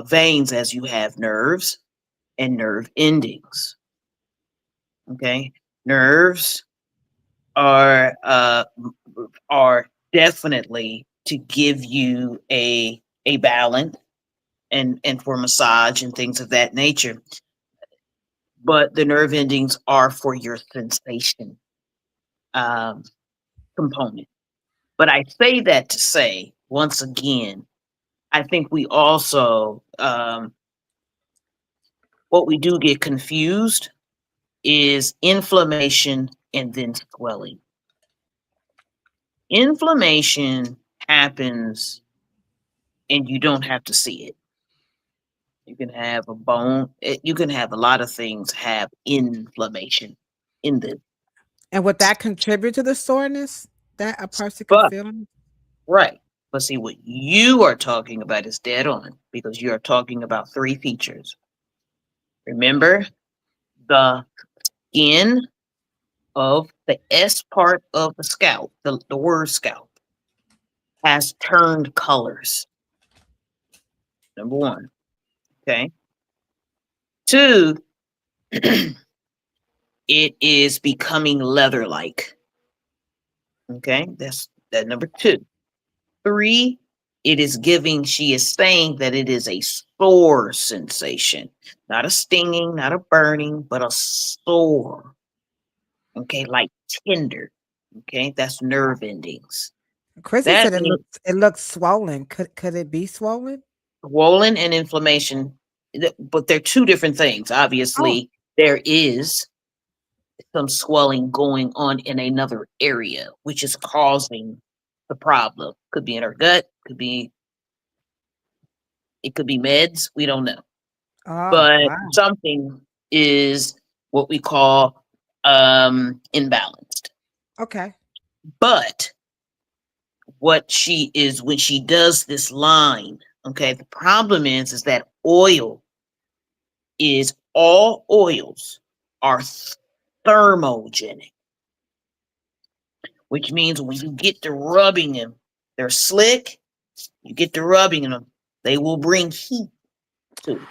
veins as you have nerves and nerve endings. Okay, nerves are definitely to give you a balance and for massage and things of that nature. But the nerve endings are for your sensation um, component. But I say that to say, once again, I think we also, what we do get confused is inflammation and then swelling. Inflammation happens and you don't have to see it. You can have a bone, you can have a lot of things have inflammation in them. And would that contribute to the soreness that a person could But, feel? right. But see, what you are talking about is dead on, because you are talking about three features. Remember, the skin of the S part of the scalp, the word scalp, has turned colors. Number one. Okay. Two, it is becoming leather like. Okay. That's that number two. Three, it is giving, she is saying that it is a sore sensation, not a stinging, not a burning, but a sore. Okay. Like tender. Okay. That's nerve endings. Chrissy That said means it looks swollen. Could it be swollen? swollen and inflammation, but they're two different things. Oh, Obviously, there is some swelling going on in another area, which is causing the problem. Could be in her gut, it could be meds, we don't know. oh, But wow. something is what we call imbalanced. Okay. But what she is when she does this line, okay, the problem is that all oils are thermogenic, which means when you get to rubbing them, they're slick. You get to rubbing them, they will bring heat to it.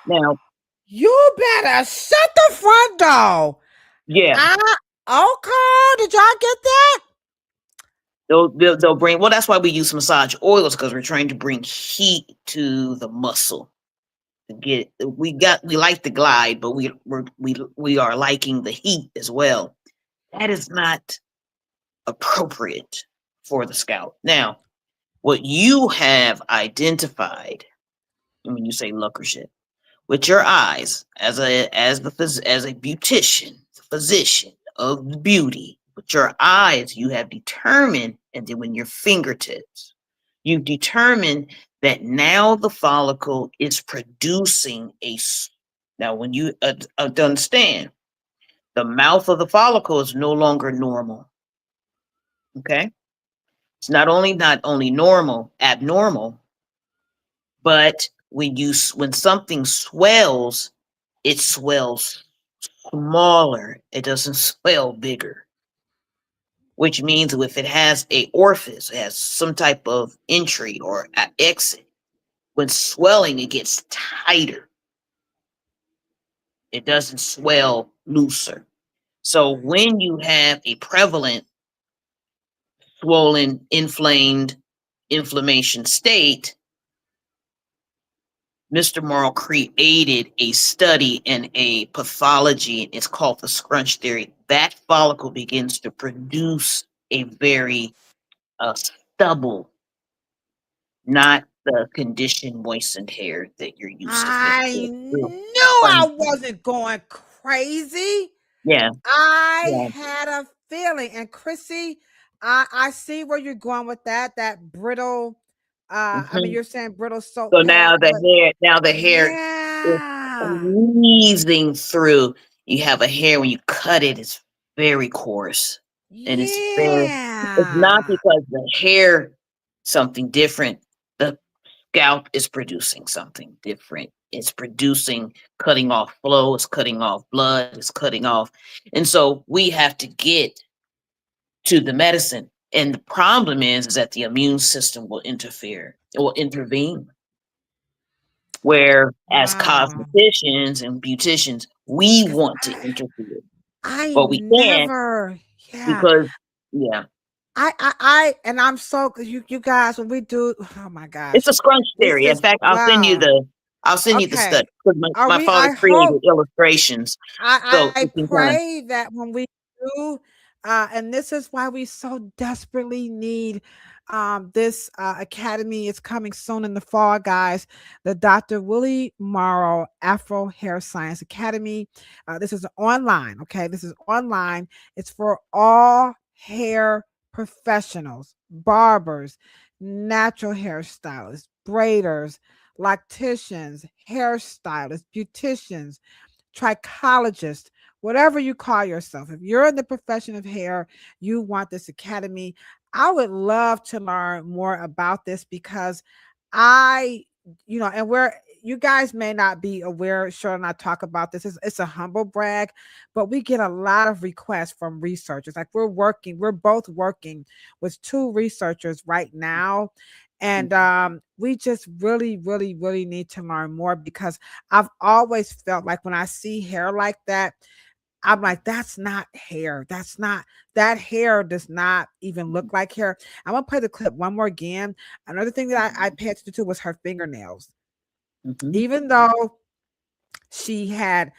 Now, You better shut the front door. yeah, Okay, did y'all get that? they'll bring. Well, that's why we use massage oils, because we're trying to bring heat to the muscle. To get we like the glide, but we are liking the heat as well. That is not appropriate for the scalp. Now, what you have identified when you say look or shit with your eyes as a beautician, physician of beauty, with your eyes you have determined, and then when your fingertips, you've determined that now the follicle is producing now when you understand, the mouth of the follicle is no longer normal. Okay, it's not only normal, abnormal, but when something swells, it swells smaller. It doesn't swell bigger. Which means if it has a orifice, it has some type of entry or exit, when swelling, it gets tighter. It doesn't swell looser. So when you have a prevalent swollen, inflamed inflammation state, Mr. Morrow created a study and a pathology. It's called the scrunch theory. That follicle begins to produce a very stubble, not the conditioned, moistened hair that you're used to. I knew I wasn't going crazy. Yeah. I had a feeling. And Chrissy, I see where you're going with that brittle. I mean, you're saying brittle soap. So now the hair is Yeah. squeezing through. You have a hair when you cut it, it's very coarse. And it's not because the hair something different. The scalp is producing something different. It's producing, cutting off flow, it's cutting off blood, it's cutting off. And so we have to get to the medicine. And the problem is that the immune system will interfere, it will intervene. Where as cosmeticians and beauticians, we want to interfere. But we can't because and I'm so you guys, when we do, oh my gosh, it's a scrunch theory. In fact, I'll send you the study, because my father created illustrations. I pray that when we do, and this is why we so desperately need this academy is coming soon in the fall, guys. The Dr. Willie Morrow Afro Hair Science Academy. This is online. Okay, this is online. It's for all hair professionals, barbers, natural hairstylists, braiders, locticians, hairstylists, beauticians, trichologists, whatever you call yourself. If you're in the profession of hair, you want this academy. I would love to learn more about this, because and you guys may not be aware, Cheryl and I talk about this. It's a humble brag, but we get a lot of requests from researchers. Like we're both working with 2 researchers right now. And we just really, really, really need to learn more, because I've always felt like when I see hair like that, I'm like, that's not hair. That hair does not even look like hair. I'm gonna play the clip one more again. Another thing that I paid attention to was her fingernails. Even though she had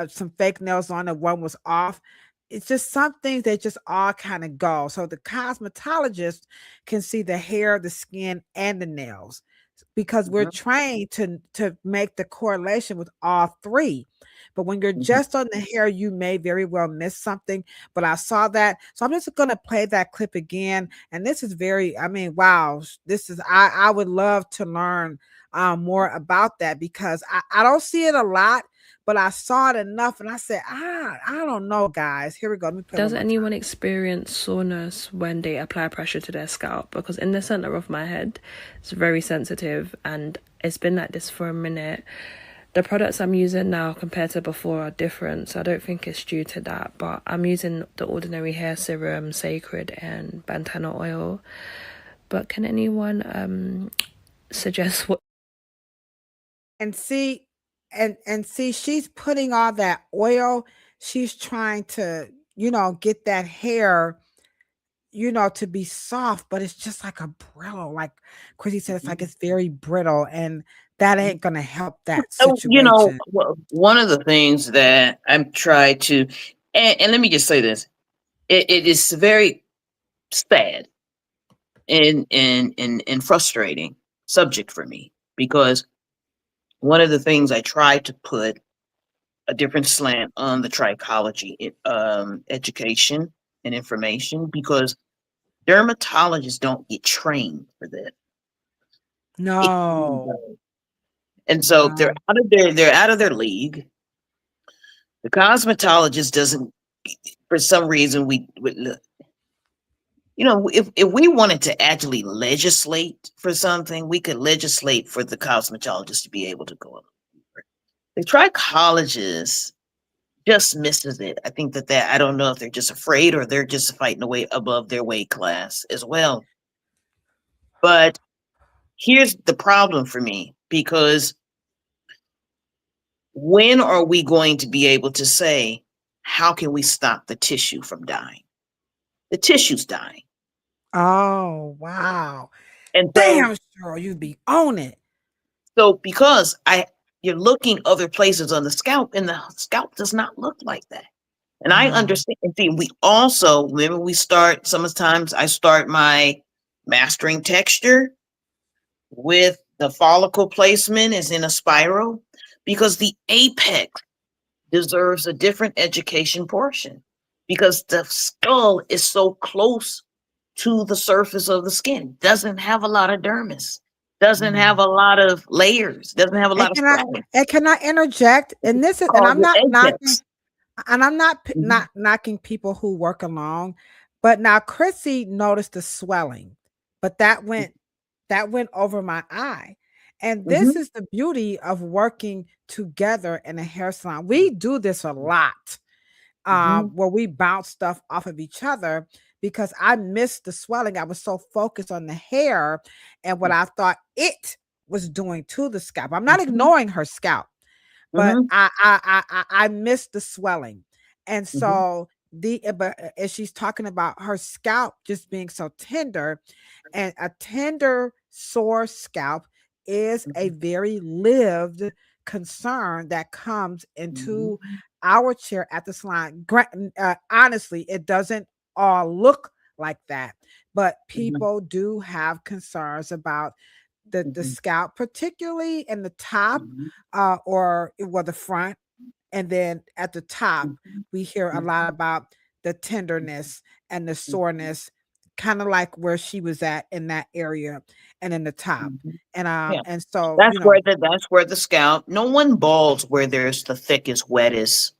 some fake nails on and one was off, it's just some things that just all kind of go. So the cosmetologist can see the hair, the skin, and the nails, because we're trained to make the correlation with all 3. But when you're just on the hair, you may very well miss something. But I saw that. So I'm just going to play that clip again. And this is wow. This is, I would love to learn more about that, because I don't see it a lot, but I saw it enough and I said, I don't know, guys. Here we go. Let me put it Does one more anyone time. experience soreness when they apply pressure to their scalp? Because in the center of my head, it's very sensitive and it's been like this for a minute. The products I'm using now compared to before are different, so I don't think it's due to that. But I'm using the Ordinary Hair Serum, Sacred, and Bantana Oil. But can anyone suggest what? And see, and see, she's putting all that oil. She's trying to, get that hair, to be soft, but it's just like a brittle. Like Chrissy said, it's like it's very brittle, and that ain't gonna help that Oh, situation. one of the things that I'm trying to, and let me just say this, it is very sad and frustrating subject for me, because one of the things I try to put a different slant on the trichology education and information, because dermatologists don't get trained for that. No, And so no. they're out of their league. The cosmetologist doesn't, for some reason, if we wanted to actually legislate for something, we could legislate for the cosmetologist to be able to go up. The trichologist just misses it. I think that I don't know if they're just afraid or they're just fighting away above their weight class as well. But here's the problem for me, because when are we going to be able to say, how can we stop the tissue from dying? The tissue's dying. Oh, wow. And Damn, Cheryl, you be on it. so because you're looking other places on the scalp, and the scalp does not look like that. And I No. understand. And see, we also, remember, sometimes I start my mastering texture with the follicle placement is in a spiral, because the apex deserves a different education portion, because the skull is so close to the surface of the skin, doesn't have a lot of dermis, doesn't have a lot of layers, doesn't have a And lot of can I stratum. and can I interject? And this is, and Called I'm the not knocking, apex. and I'm not Mhm, knocking people who work along, but now Chrissy noticed the swelling, but that went over my eye. And this mhm, is the beauty of working together in a hair salon. We do this a lot, mhm, where we bounce stuff off of each other, because I missed the swelling. I was so focused on the hair and what I thought it was doing to the scalp. I'm not mhm, ignoring her scalp, but mhm, I missed the swelling. And mhm, so as she's talking about her scalp just being so tender, and a tender sore scalp is a mhm, very lived concern that comes into mhm, our chair at the salon. Honestly, it doesn't all look like that, but mhm, people do have concerns about the mhm, scalp, particularly in the top, mhm, or the front, and then at the top mhm, we hear a lot about the tenderness and the soreness, kind of like where she was at in that area and in the top. mhm. And Yeah, and so that's where the scalp. No one balls where there's the thickest, wettest,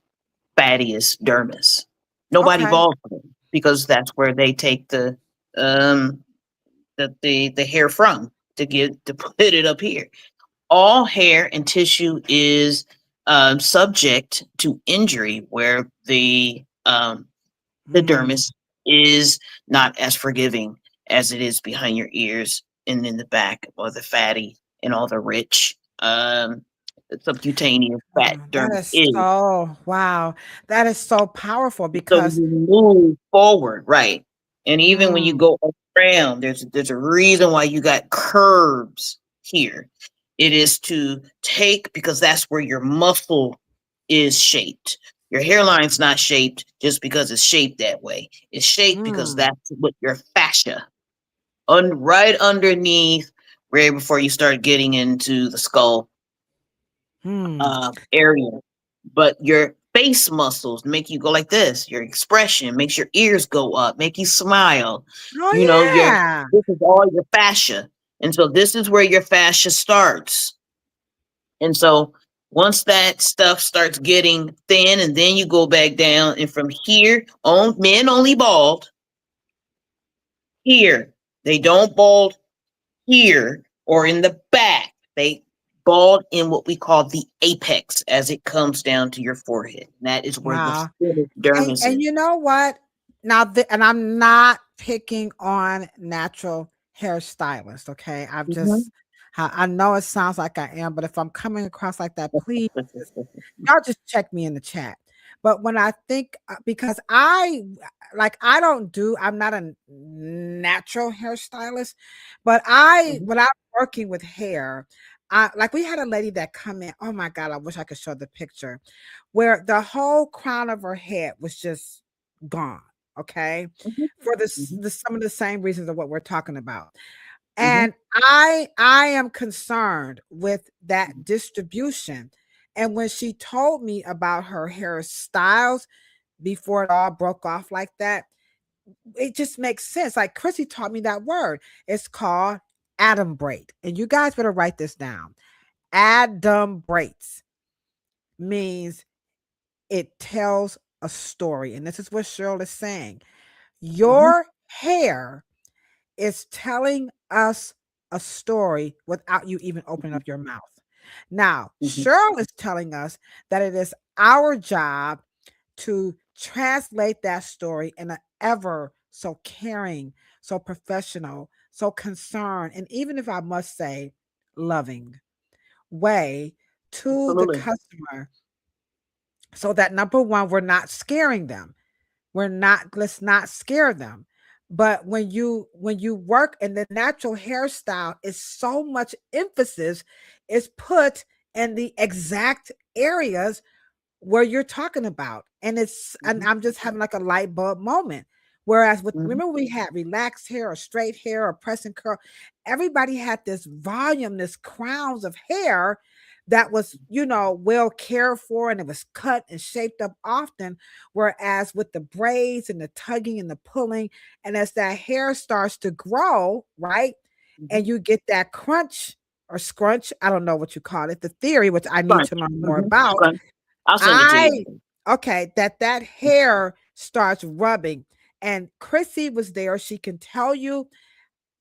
fattiest dermis. Nobody okay. balls there, because that's where they take um the hair from, to put it up here. All hair and tissue is subject to injury where the Mm. dermis is not as forgiving as it is behind your ears and in the back, or the fatty and all the rich subcutaneous fat That dermis is is. so, wow. That is so powerful So because you move forward, right? And even when you mm, go around, there's a reason why you got curves here. It is to take, because that's where your muscle is shaped. Your hairline's not shaped just because it's shaped that way. It's shaped because mm, that's what your fascia right underneath, right before you start getting into the skull mm. area. But your face muscles make you go like this. Your expression makes your ears go up, make you smile. You know, Oh yeah. this is all your fascia. And so this is where your fascia starts. And so Once that stuff starts getting thin, and then you go back down, and from here on, men only bald here. They don't bald here or in the back. They bald in what we call the apex as it comes down to your forehead. That is where the Wow. dermis And is. you know what? Now, and I'm not picking on natural hairstylists. Okay, I've Mhm. just I know it sounds like I am, but if I'm coming across like that, please y'all just check me in the chat. But when I think, because I don't do, I'm not a natural hairstylist, but Mhm. when I'm working with hair, like we had a lady that come in. Oh my God, I wish I could show the picture where the whole crown of her head was just gone. Okay. Mhm. For Mhm. some of the same reasons of what we're talking about. Mhm. And I am concerned with that distribution. And when she told me about her hairstyles before it all broke off like that, it just makes sense. Like Chrissy taught me that word. It's called adumbrate. And you guys better write this down. Adumbrates means it tells a story. And this is what Cheryl is saying. Mhm. Your hair is telling us a story without you even opening up your mouth. Now, Mhm. Cheryl is telling us that it is our job to translate that story in an ever so caring, so professional, so concerned, and even if I must say, loving way to the Absolutely. customer so that number one, we're not scaring them. Let's not scare them. But when you work in the natural hairstyle, is so much emphasis is put in the exact areas where you're talking about. And Mhm. I'm just having like a light bulb moment. Whereas with Mhm. remember we had relaxed hair or straight hair or press and curl, everybody had this volume, this crowns of hair that was, well cared for and it was cut and shaped up often. Whereas with the braids and the tugging and the pulling, and as that hair starts to grow, right? And Mhm. you get that crunch or scrunch, I don't know what you call it, the theory, which I need to Crunch. learn more Mhm. about. Crunch. I'll send it to I you. okay, that hair starts rubbing. And Chrissy was there. She can tell you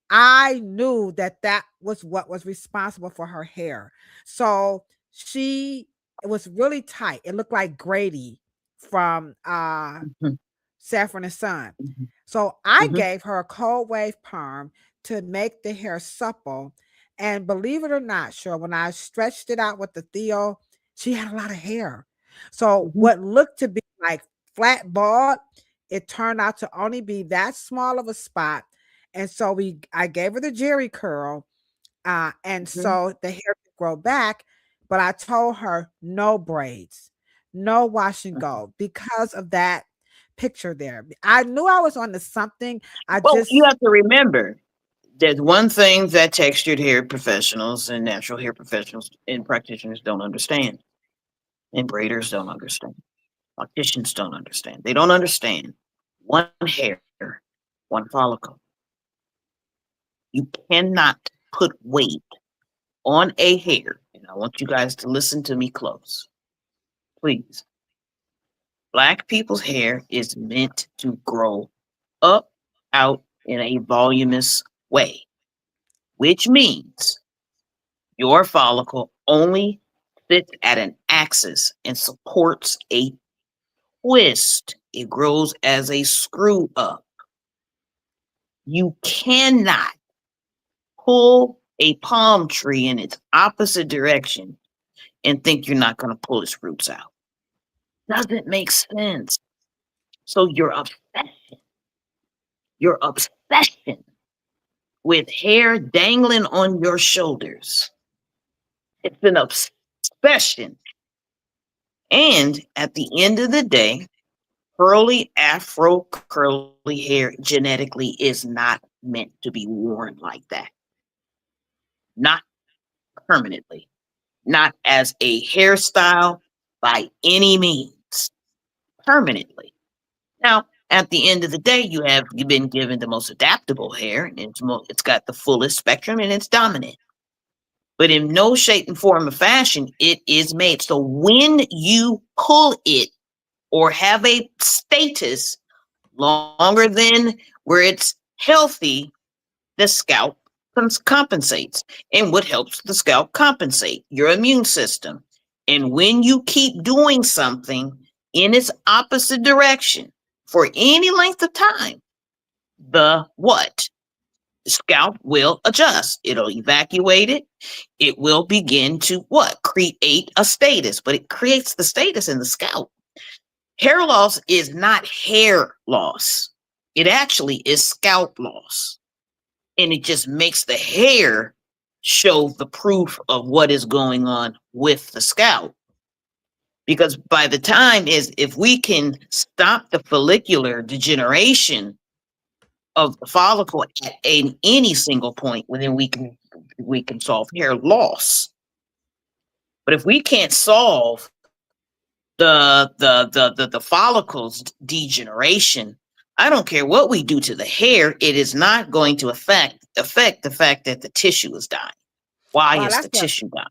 I knew that that was what was responsible for her hair. So she it was really tight. It looked like Grady from Mhm. Saffron and Son. Mhm. So I Mhm. gave her a cold wave perm to make the hair supple. And believe it or not, sure, when I stretched it out with the Theo, she had a lot of hair. So Mhm. what looked to be like flat bald, it turned out to only be that small of a spot. And so I gave her the Jerry curl, and Mhm. so the hair could grow back. But I told her no braids, no wash and Mhm. go because of that picture there. I knew I was on to something. I Well, you just have to remember there's one thing that textured hair professionals and natural hair professionals and practitioners don't understand, and braiders don't understand. Opticians don't understand. They don't understand one hair, one follicle. You cannot put weight on a hair. And I want you guys to listen to me close, please. Black people's hair is meant to grow up, out in a voluminous way, which means your follicle only sits at an axis and supports a twist. It grows as a screw up. You cannot pull a palm tree in its opposite direction and think you're not going to pull its roots out. Doesn't make sense. So your obsession with hair dangling on your shoulders, it's an obsession. And at the end of the day, curly Afro curly hair genetically is not meant to be worn like that. Not permanently. Not as a hairstyle by any means. Permanently. Now, at the end of the day, you've been given the most adaptable hair, and it's got the fullest spectrum, and it's dominant. but in no shape and form or fashion it is made. So when you pull it or have a status longer than where it's healthy, the scalp compensates. And what helps the scalp compensate? Your immune system. And when you keep doing something in its opposite direction for any length of time, the what? The scalp will adjust. It'll evacuate it. It will begin to what? Create a status, but it creates the status in the scalp. Hair loss is not hair loss. It actually is scalp loss. And it just makes the hair show the proof of what is going on with the scalp. Because by the time is, if we can stop the follicular degeneration of the follicle at any single point, well, then we can solve hair loss. But if we can't solve the follicles degeneration, I don't care what we do to the hair, it is not going to affect the fact that the tissue is dying. Why Wow, is the tissue dying?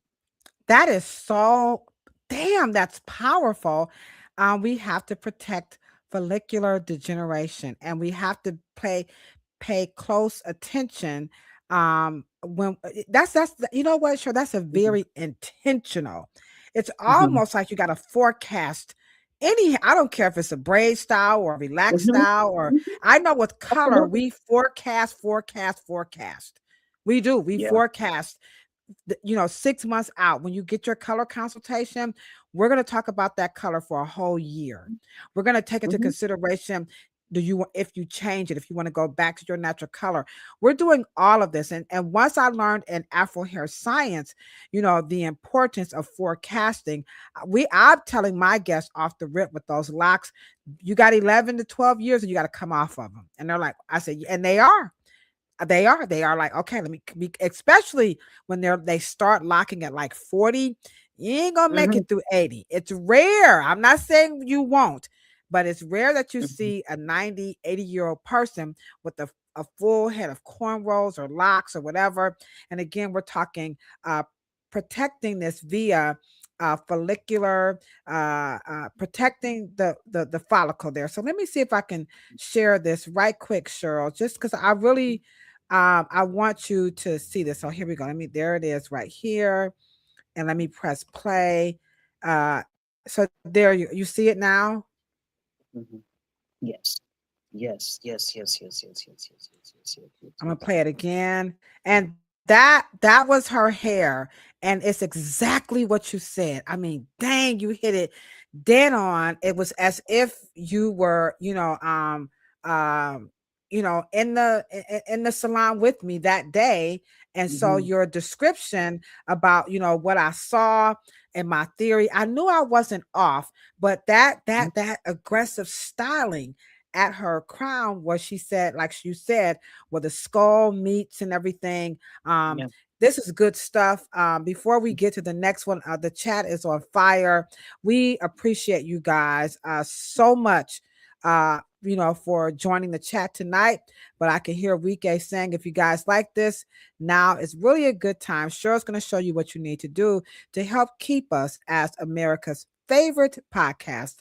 that is so damn, that's powerful. We have to protect follicular degeneration, and we have to pay close attention. When that's you know what, sure, that's a very intentional. It's almost like you got to forecast any. I don't care if it's a braid style or a relaxed style, or I know with color we forecast. We do. We forecast. 6 months out when you get your color consultation, we're going to talk about that color for a whole year. We're going to take into consideration, if you change it, if you want to go back to your natural color. We're doing all of this. And once I learned in Afro hair science, the importance of forecasting, I'm telling my guests off the rip with those locks, you got 11 to 12 years and you got to come off of them. And they're like, I said, and they are like, okay, let me, especially when they start locking at like 40, you ain't gonna make it through 80. It's rare. I'm not saying you won't, but it's rare that you see a 90, 80-year-old person with a full head of cornrows or locks or whatever. And again, we're talking protecting this via follicular, protecting the follicle there. So let me see if I can share this right quick, Cheryl, just because I really I want you to see this. So here we go. There it is right here. And let me press play. So there you see it now. Yes. I'm gonna play it again. And that was her hair. And it's exactly what you said. I mean, dang, you hit it dead on. It was as if you were, in the salon with me that day. And so your description about, what I saw and my theory, I knew I wasn't off, but that aggressive styling at her crown, where she said, like you said, where the skull meets and everything. This is good stuff. Before we get to the next one, the chat is on fire. We appreciate you guys so much, for joining the chat tonight. But I can hear Wike saying, if you guys like this, now is really a good time. Cheryl's going to show you what you need to do to help keep us as America's favorite podcast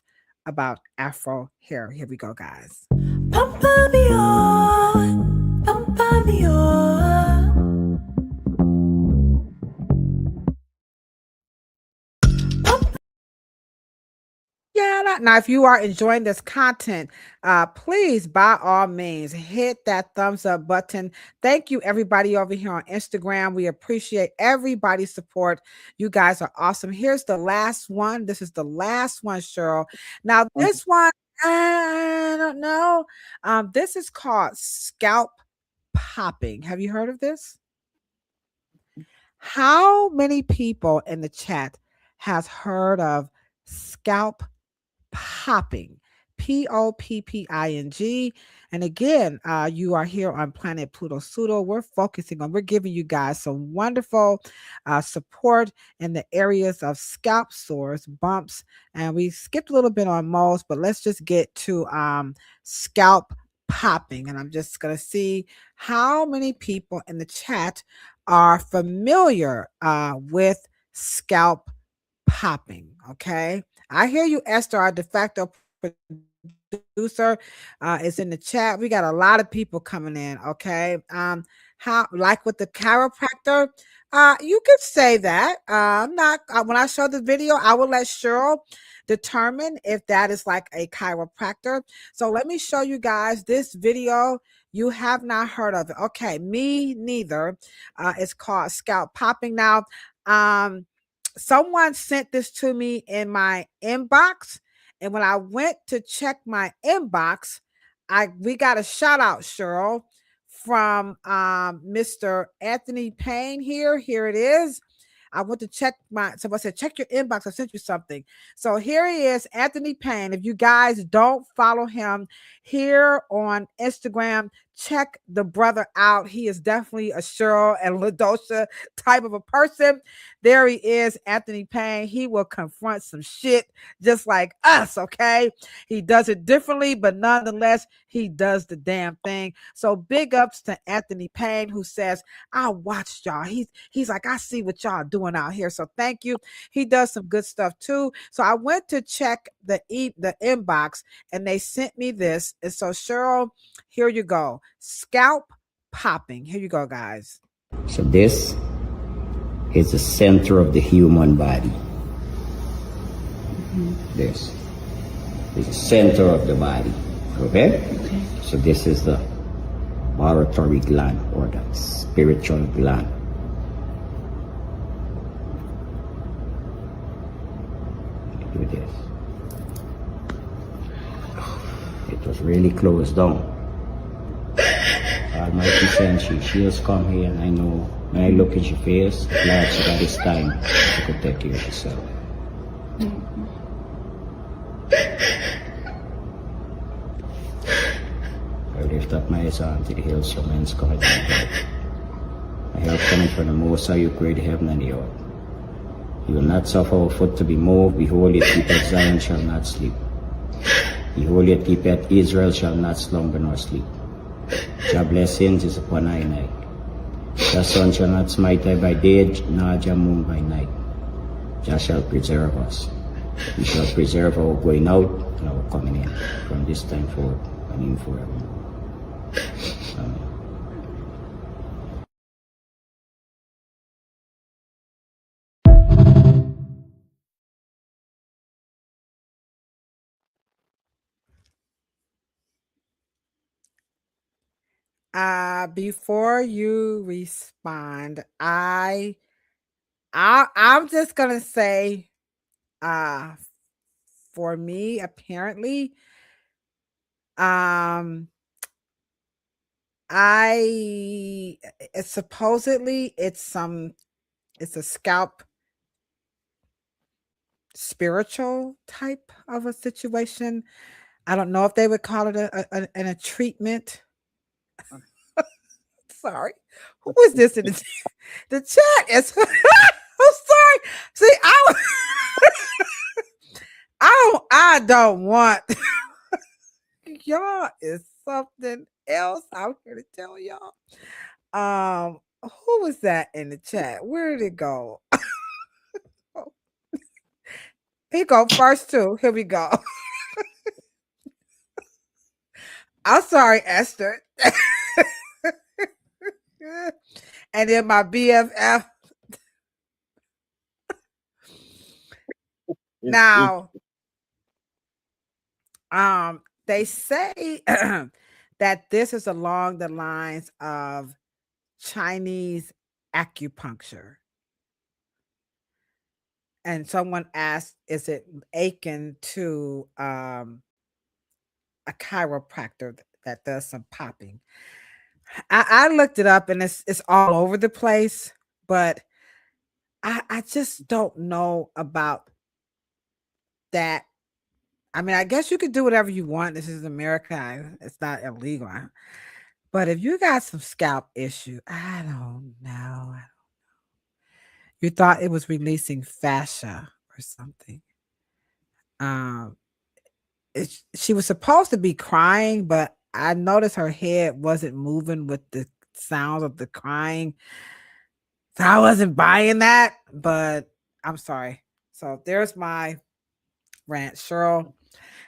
about Afro hair. Here we go, guys. Pampa me on, pampa me on. Yeah, now if you are enjoying this content, please, by all means, hit that thumbs up button. Thank you, everybody over here on Instagram. We appreciate everybody's support. You guys are awesome. Here's the last one. This is the last one, Cheryl. Now, this one, I don't know. This is called scalp popping. Have you heard of this? How many people in the chat has heard of scalp popping? Popping. And again, you are here on Planet Pluto Pseudo. We're giving you guys some wonderful support in the areas of scalp sores, bumps, and we skipped a little bit on moles, but let's just get to scalp popping. And I'm just going to see how many people in the chat are familiar with scalp popping. Okay. I hear you, Esther, our de facto producer is in the chat. We got a lot of people coming in. Okay. How, like with the chiropractor, you could say that. I'm not, when I show the video, I will let Cheryl determine if that is like a chiropractor. So let me show you guys this video. You have not heard of it. Okay. Me neither. It's called scalp popping. Now, someone sent this to me in my inbox, and when I went to check my inbox, we got a shout out, Cheryl, from Mr. Anthony Payne here. Here it is. I went to check someone said, check your inbox. I sent you something. So here he is, Anthony Payne. If you guys don't follow him here on Instagram, check the brother out. He is definitely a Cheryl and Ladosha type of a person. There he is, Anthony Payne. He will confront some shit just like us, okay? He does it differently, but nonetheless, he does the damn thing. So big ups to Anthony Payne, who says, I watched y'all. He's like, I see what y'all doing out here. So thank you. He does some good stuff too. So I went to check the inbox, and they sent me this. And so Cheryl, here you go. Scalp popping. Here you go, guys. So this is the center of the human body. This is the center of the body. Okay? So this is the oratory gland, or the spiritual gland. Do this. It was really closed down. Almighty sent she has come here, and I know when I look at your face, glad she got this time to could take care of herself. I lift up my eyes unto the hills from whence cometh my help. My help coming from the Most High, who created heaven and the earth. He will not suffer our foot to be moved. Behold, your people at Zion shall not sleep. Behold, your people at Israel shall not slumber nor sleep. Your blessings is upon I and I. The sun shall not smite I by day, nor the moon by night. Jah shall preserve us. He shall preserve our going out and our coming in, from this time forth and in forever. Amen. Before you respond, I'm just gonna say, for me, apparently, supposedly it's a scalp spiritual type of a situation. I don't know if they would call it a treatment. Sorry, who is this in the chat? Is I'm sorry. See, I don't want y'all is something else. I'm here to tell y'all. Who was that in the chat? Where did it go? Here you go first too. Here we go. I'm sorry, Esther. And then my BFF. Now, they say that this is along the lines of Chinese acupuncture. And someone asked, is it akin to a chiropractor that does some popping? I looked it up, and it's all over the place, but I just don't know about that. I mean, I guess you could do whatever you want. This is America. It's not illegal. But if you got some scalp issue, I don't know. You thought it was releasing fascia or something. She was supposed to be crying, but I noticed her head wasn't moving with the sounds of the crying. So I wasn't buying that, but I'm sorry. So there's my rant. Cheryl,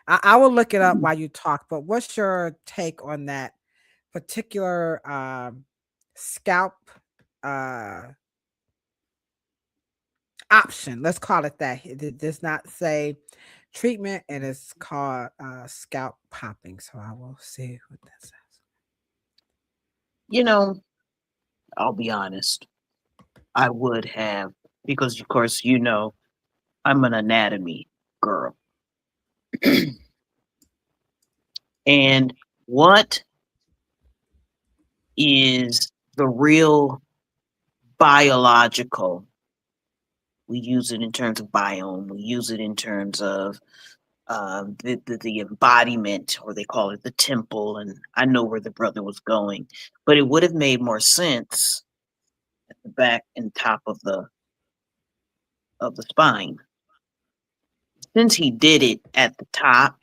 I will look it up while you talk, but what's your take on that particular scalp uh option? Let's call it that. It does not say treatment, and it's called scalp popping. So I will see what that says. You know, I'll be honest. I would have, because of course, you know, I'm an anatomy girl. And what is the real biological? We use it in terms of biome. We use it in terms of the embodiment, or they call it the temple. And I know where the brother was going, but it would have made more sense at the back and top of the spine. Since he did it at the top,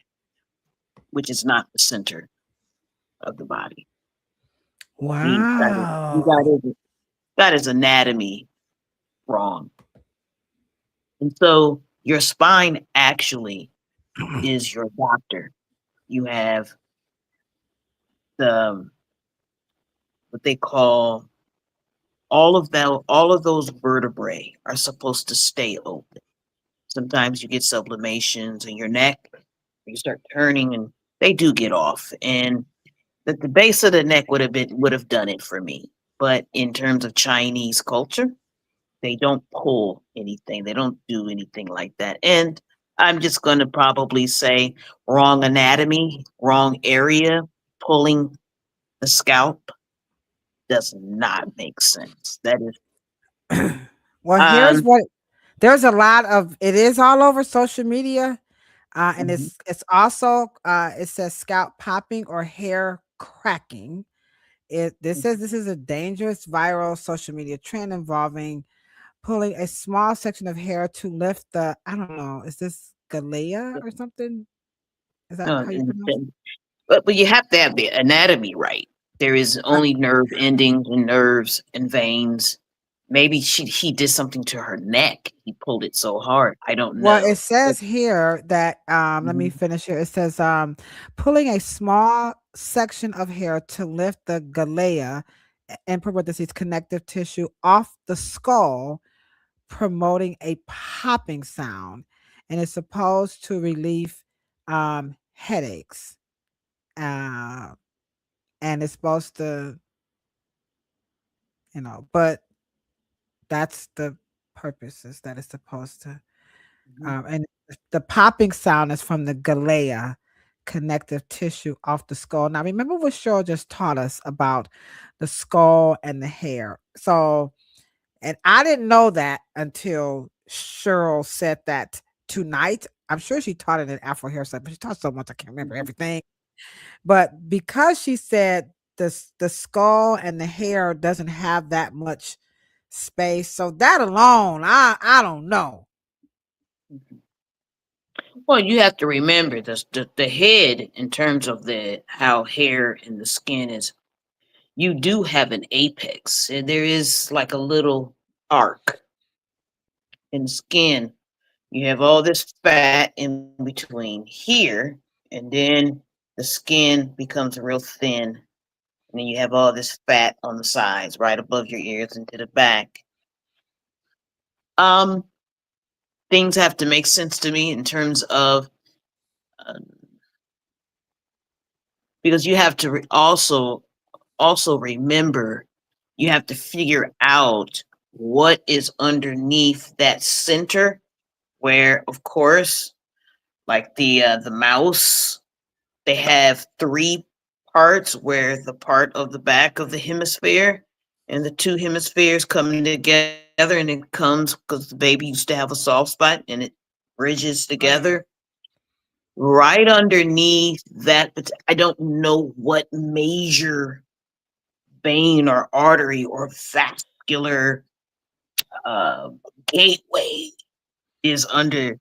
which is not the center of the body, Wow. got his anatomy wrong. And so your spine actually is your doctor. You have the what they call all of those vertebrae are supposed to stay open. Sometimes you get sublimations in your neck, you start turning and they do get off. And the base of the neck would have done it for me. But in terms of Chinese culture, they don't pull anything. They don't do anything like that. And I'm just going to probably say wrong anatomy, wrong area. Pulling the scalp does not make sense. That is, Well, here's what there's a lot of it is all over social media. And mhm. it's also it says scalp popping or hair cracking. This says this is a dangerous viral social media trend involving pulling a small section of hair to lift the I don't know, is this Galea or something? Is that how you pronounce it? But you have to have the anatomy right. There is only nerve endings and nerves and veins. Maybe he did something to her neck. He pulled it so hard. I don't Well, it know. says here that let me Mhm. finish here. It says pulling a small section of hair to lift the galea in parentheses connective tissue off the skull, promoting a popping sound, and it's supposed to relieve headaches. Uh, and it's supposed to, but that's the purposes that it's supposed to. And the popping sound is from the galea connective tissue off the skull. Now, remember what Cheryl just taught us about the skull and the hair. So, and I didn't know that until Cheryl said that tonight. I'm sure she taught it in Afro hairstyle, but she taught so much I can't remember everything. But because she said the skull and the hair doesn't have that much space, so that alone, I don't know. Well, you have to remember the head in terms of the how hair and the skin is. You do have an apex, and there is like a little arc in the skin. You have all this fat in between here, and then the skin becomes real thin. And then you have all this fat on the sides, right above your ears and to the back. Um, Things have to make sense to me in terms of uh, because you have to also remember you have to figure out what is underneath that center, where of course, like the mouse, they have three parts, where the part of the back of the hemisphere and the two hemispheres coming together, and it comes because the baby used to have a soft spot and it bridges together right underneath that. But I don't know what major vein or artery or vascular uh, gateway is under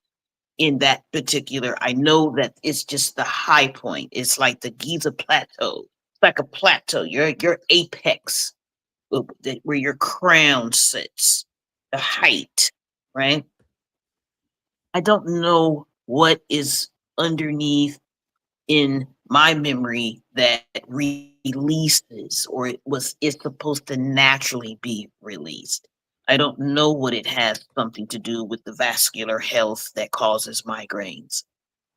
in that particular. I know that it's just the high point. It's like the Giza plateau. It's like a plateau. Your apex where your crown sits, the height, right? I don't know what is underneath in my memory that releases, or it's supposed to naturally be released. I don't know what it has something to do with the vascular health that causes migraines.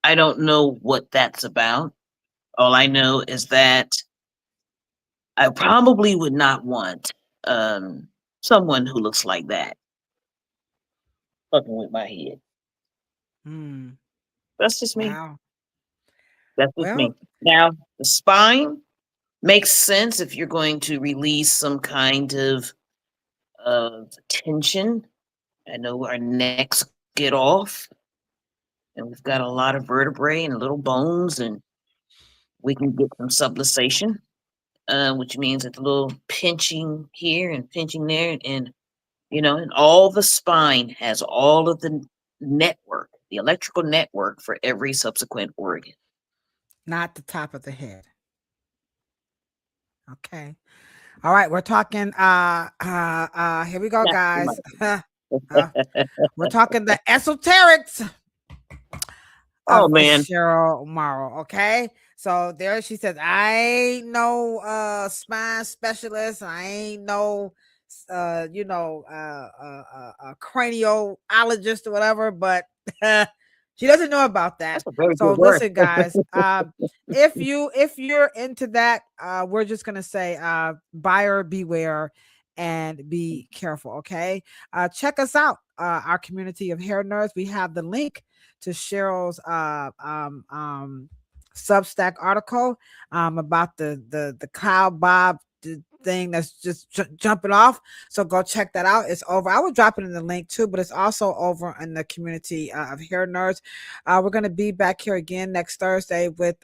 I don't know what that's about. All I know is that I probably would not want someone who looks like that fucking with my head. Hmm. That's just me. Wow. That's just Well, me. Now, the spine makes sense if you're going to release some kind of tension. I know our necks get off, and we've got a lot of vertebrae and little bones, and we can get some subluxation, which means it's a little pinching here and pinching there, and and all the spine has all of the network, the electrical network for every subsequent organ. not the top of the head. Okay. All right, we're talking here we go, Not too guys. much. We're talking the esoterics Oh of man, Cheryl Morrow. Okay. So there she says, I ain't no spine specialist. I ain't no craniologist or whatever, but she doesn't know about that. that's a very So good word. listen, guys, if you're into that, we're just gonna say buyer beware and be careful. Okay. Check us out, our community of hair nerds. We have the link to Cheryl's Substack article about the cloud bob thing that's just jumping off. So go check that out. It's over. I will drop it in the link too, but it's also over in the community of hair nerds. We're going to be back here again next Thursday with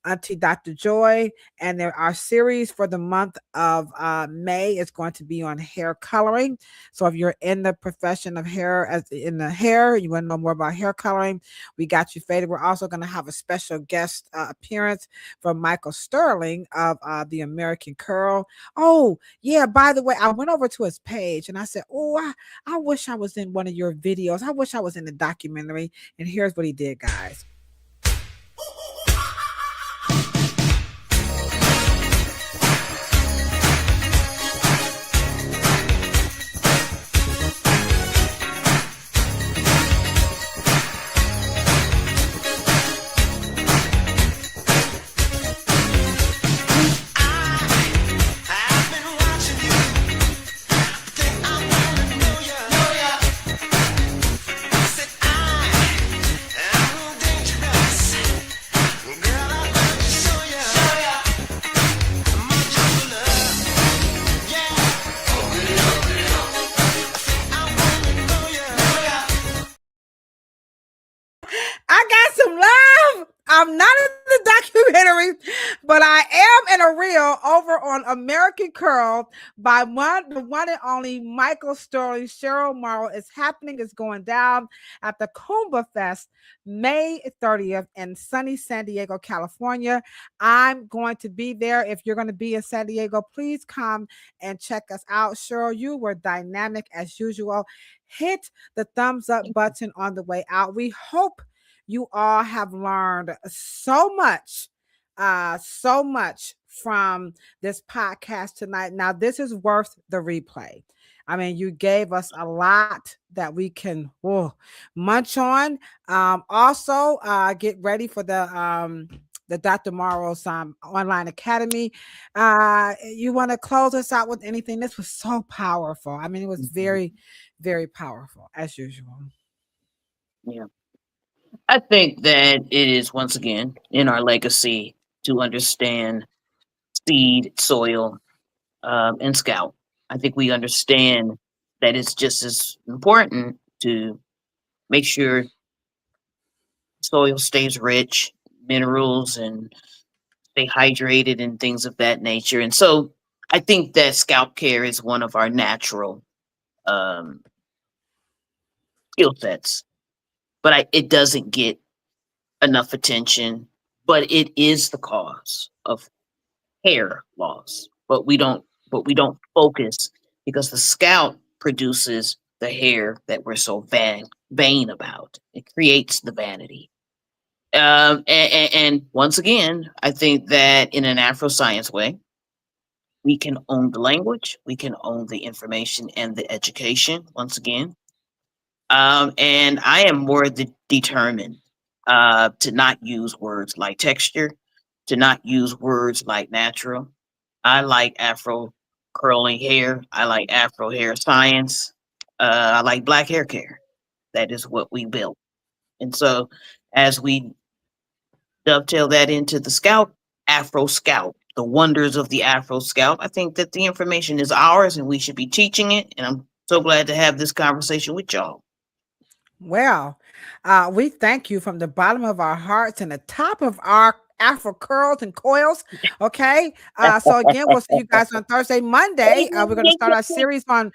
Auntie Dr. Joy, and our series for the month of May is going to be on hair coloring. So if you're in the profession of hair, you want to know more about hair coloring, we got you faded. We're also going to have a special guest appearance from Michael Sterling of the American Curl. Oh yeah, by the way, I went over to his page and I said, oh, I wish I was in one of your videos. I wish I was in the documentary. And here's what he did, guys. I got some love. I'm not in the documentary, but I am in a reel over on American Curl by the one and only Michael Sterling. Cheryl Morrow is happening. It's going down at the Kumba Fest, May 30th in sunny San Diego, California. I'm going to be there. If you're going to be in San Diego, please come and check us out. Cheryl, you were dynamic as usual. Hit the thumbs up button on the way out. We hope you all have learned so much from this podcast tonight. Now, this is worth the replay. I mean, you gave us a lot that we can munch on. Also, get ready for the Dr. Morrow's online academy. You want to close us out with anything? This was so powerful. I mean, it was very, very powerful as usual. Yeah. I think that it is once again in our legacy to understand seed, soil, and scalp. I think we understand that it's just as important to make sure soil stays rich, minerals, and stay hydrated and things of that nature. And so I think that scalp care is one of our natural skill sets, but it doesn't get enough attention, but it is the cause of hair loss. But we don't but we don't focus because the scalp produces the hair that we're so vain about. It creates the vanity. And once again, I think that in an Afro science way, we can own the language, we can own the information and the education once again. And I am more determined to not use words like texture, to not use words like natural. I like Afro curling hair. I like Afro hair science. I like black hair care. That is what we built. And so as we dovetail that into the scalp, Afro scalp, the wonders of the Afro scalp, I think that the information is ours and we should be teaching it. And I'm so glad to have this conversation with y'all. Well, we thank you from the bottom of our hearts and the top of our Afro curls and coils. Okay. So again, we'll see you guys on Thursday. Monday, we're going to start our series on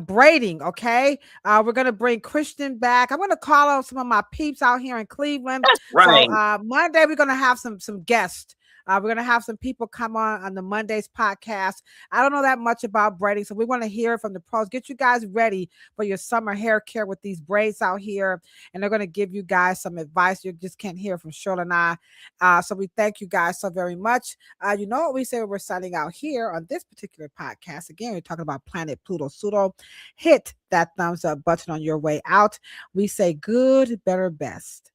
braiding. Okay. We're going to bring Christian back. I'm going to call on some of my peeps out here in Cleveland. That's right. So Monday, we're going to have some guests. We're going to have some people come on the Mondays podcast. I don't know that much about braiding, so we want to hear from the pros. Get you guys ready for your summer hair care with these braids out here, and they're going to give you guys some advice you just can't hear from Cheryl and I. So we thank you guys so very much. You know what we say when we're signing out here on this particular podcast. Again, we're talking about Planet Pluto Pseudo. Hit that thumbs up button on your way out. We say good, better, best.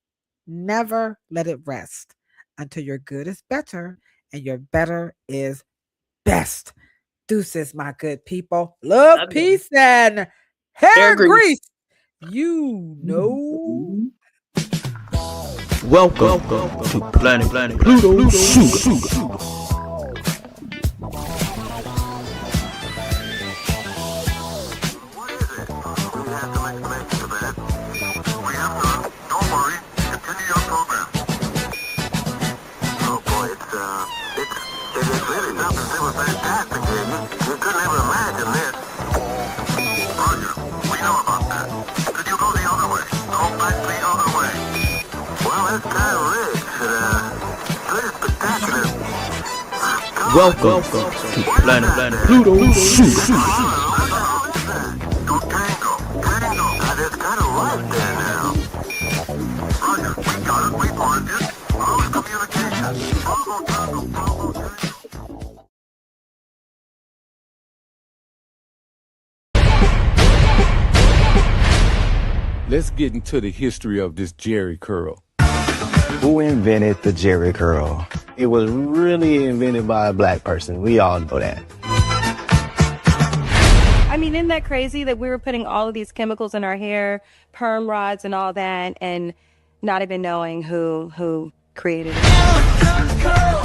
Never let it rest until your good is better and your better is best. Deuces, my good people. Love, peace, and hair grease. You know. Welcome to Planet Pluto Pseudo. What is it? We have some explanation for that. We have some. Don't worry. Continue your program. Oh boy, it is really something that was fantastic here. You couldn't ever imagine this. Roger, we know about that. Could you go the other way? Go back the other way. Well, it's kind of rich. Pretty spectacular. Welcome to Planet Pluto Pseudo. Go tango. Now, there's kind of right there now. Roger, we got it. We marked it. Close communication. Bravo. Let's get into the history of this Jerry curl. Who invented the Jerry curl? It was really invented by a black person. We all know that. I mean, isn't that crazy that we were putting all of these chemicals in our hair, perm rods and all that, and not even knowing who created it?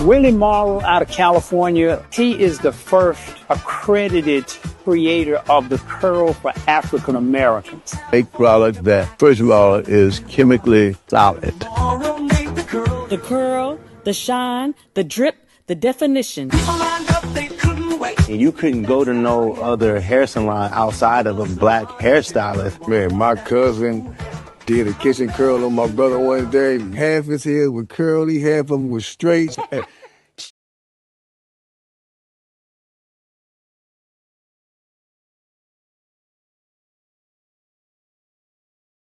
Willie Morrow out of California, he is the first accredited creator of the curl for African Americans. A product that, first of all, is chemically solid. The curl, the shine, the drip, the definition. And you couldn't go to no other hair salon outside of a black hairstylist. Man, my cousin did a kitchen curl on my brother one day. Half his hair was curly, half of them was straight.